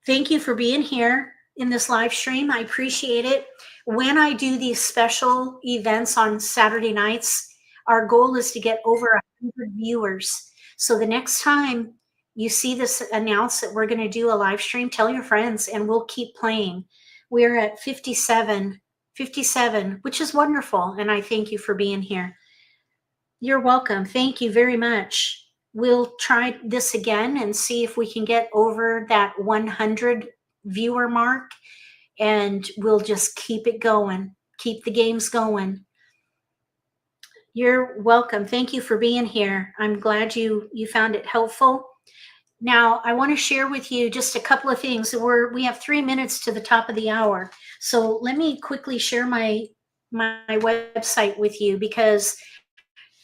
Thank you for being here in this live stream. I appreciate it. When I do these special events on Saturday nights, our goal is to get over 100 viewers. So the next time you see this announced that we're going to do a live stream, tell your friends and we'll keep playing. We're at 57, which is wonderful. And I thank you for being here. You're welcome. Thank you very much. We'll try this again and see if we can get over that 100 viewer mark, and we'll just keep it going, keep the games going. You're welcome. Thank you for being here. I'm glad you found it helpful. Now, I want to share with you just a couple of things. We have 3 minutes to the top of the hour. So let me quickly share my website with you, because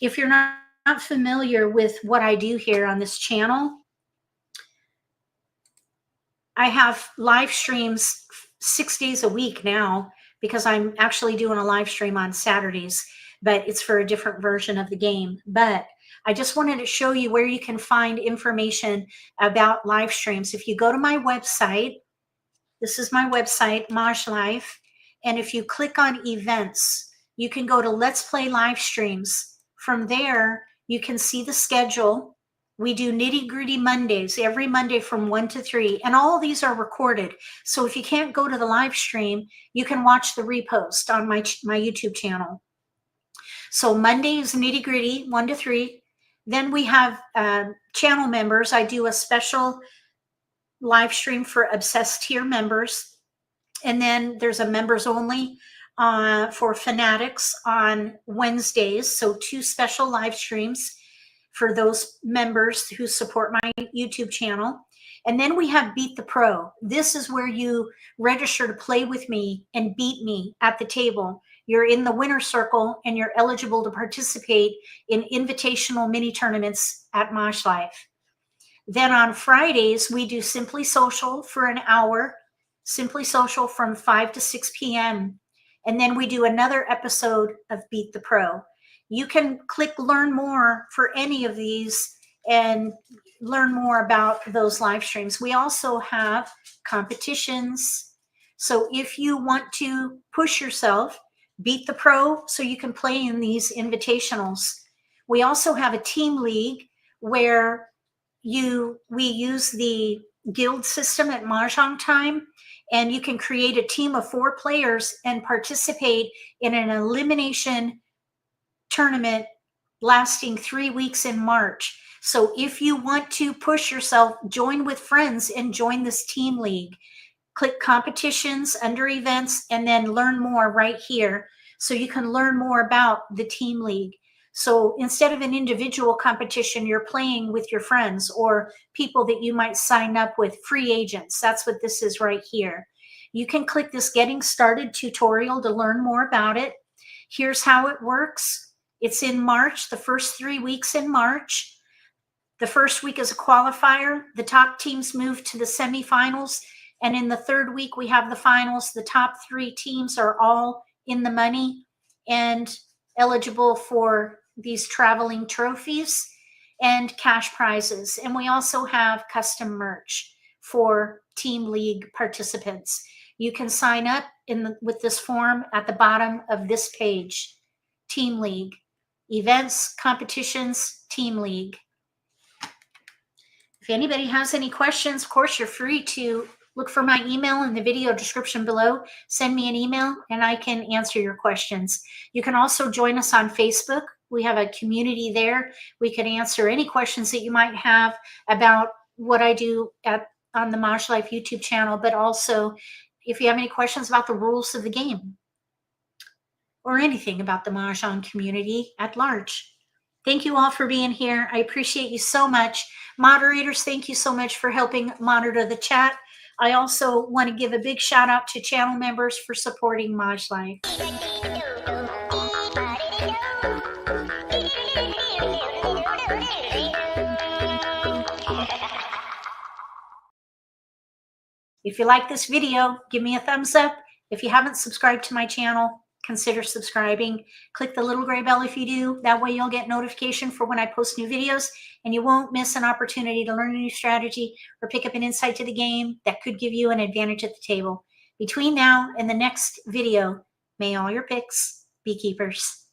if you're not familiar with what I do here on this channel, I have live streams 6 days a week now, because I'm actually doing a live stream on Saturdays, but it's for a different version of the game. But I just wanted to show you where you can find information about live streams. If you go to my website, this is my website, MAHJLIFE, and if you click on events, you can go to Let's Play Live Streams. From there, you can see the schedule. We do Nitty Gritty Mondays, every Monday from 1 to 3, and all of these are recorded. So if you can't go to the live stream, you can watch the repost on my YouTube channel. So Monday is Nitty Gritty, 1 to 3. Then we have channel members. I do a special live stream for Obsessed tier members. And then there's a members only for Fanatics on Wednesdays. So 2 special live streams for those members who support my YouTube channel. And then we have Beat the Pro. This is where you register to play with me and beat me at the table. You're in the winner circle and you're eligible to participate in invitational mini tournaments at MAHJLIFE. Then on Fridays, we do Simply Social for an hour, Simply Social from 5 to 6 p.m. And then we do another episode of Beat the Pro. You can click Learn More for any of these and learn more about those live streams. We also have competitions. So if you want to push yourself, beat the pro so you can play in these invitationals. We also have a team league where we use the guild system at Mahjong Time, and you can create a team of 4 players and participate in an elimination tournament lasting 3 weeks in March. So if you want to push yourself, join with friends and join this team league. Click competitions under events and then learn more right here. So you can learn more about the team league. So instead of an individual competition, you're playing with your friends or people that you might sign up with, free agents. That's what this is right here. You can click this Getting Started tutorial to learn more about it. Here's how it works. It's in March, the first 3 weeks in March. The first week is a qualifier. The top teams move to the semifinals. And in the third week, we have the finals. The top 3 teams are all in the money and eligible for these traveling trophies and cash prizes. And we also have custom merch for team league participants. You can sign up with this form at the bottom of this page. Team league, events, competitions, team league. If anybody has any questions, of course, you're free to look for my email in the video description below. Send me an email and I can answer your questions. You can also join us on Facebook. We have a community there. We can answer any questions that you might have about what I do on the MAHJLIFE YouTube channel, but also if you have any questions about the rules of the game or anything about the Mahjong community at large. Thank you all for being here. I appreciate you so much. Moderators, thank you so much for helping monitor the chat. I also want to give a big shout out to channel members for supporting MAHJLIFE. If you like this video, give me a thumbs up. If you haven't subscribed to my channel, consider subscribing. Click the little gray bell if you do. That way you'll get notification for when I post new videos and you won't miss an opportunity to learn a new strategy or pick up an insight to the game that could give you an advantage at the table. Between now and the next video, may all your picks be keepers.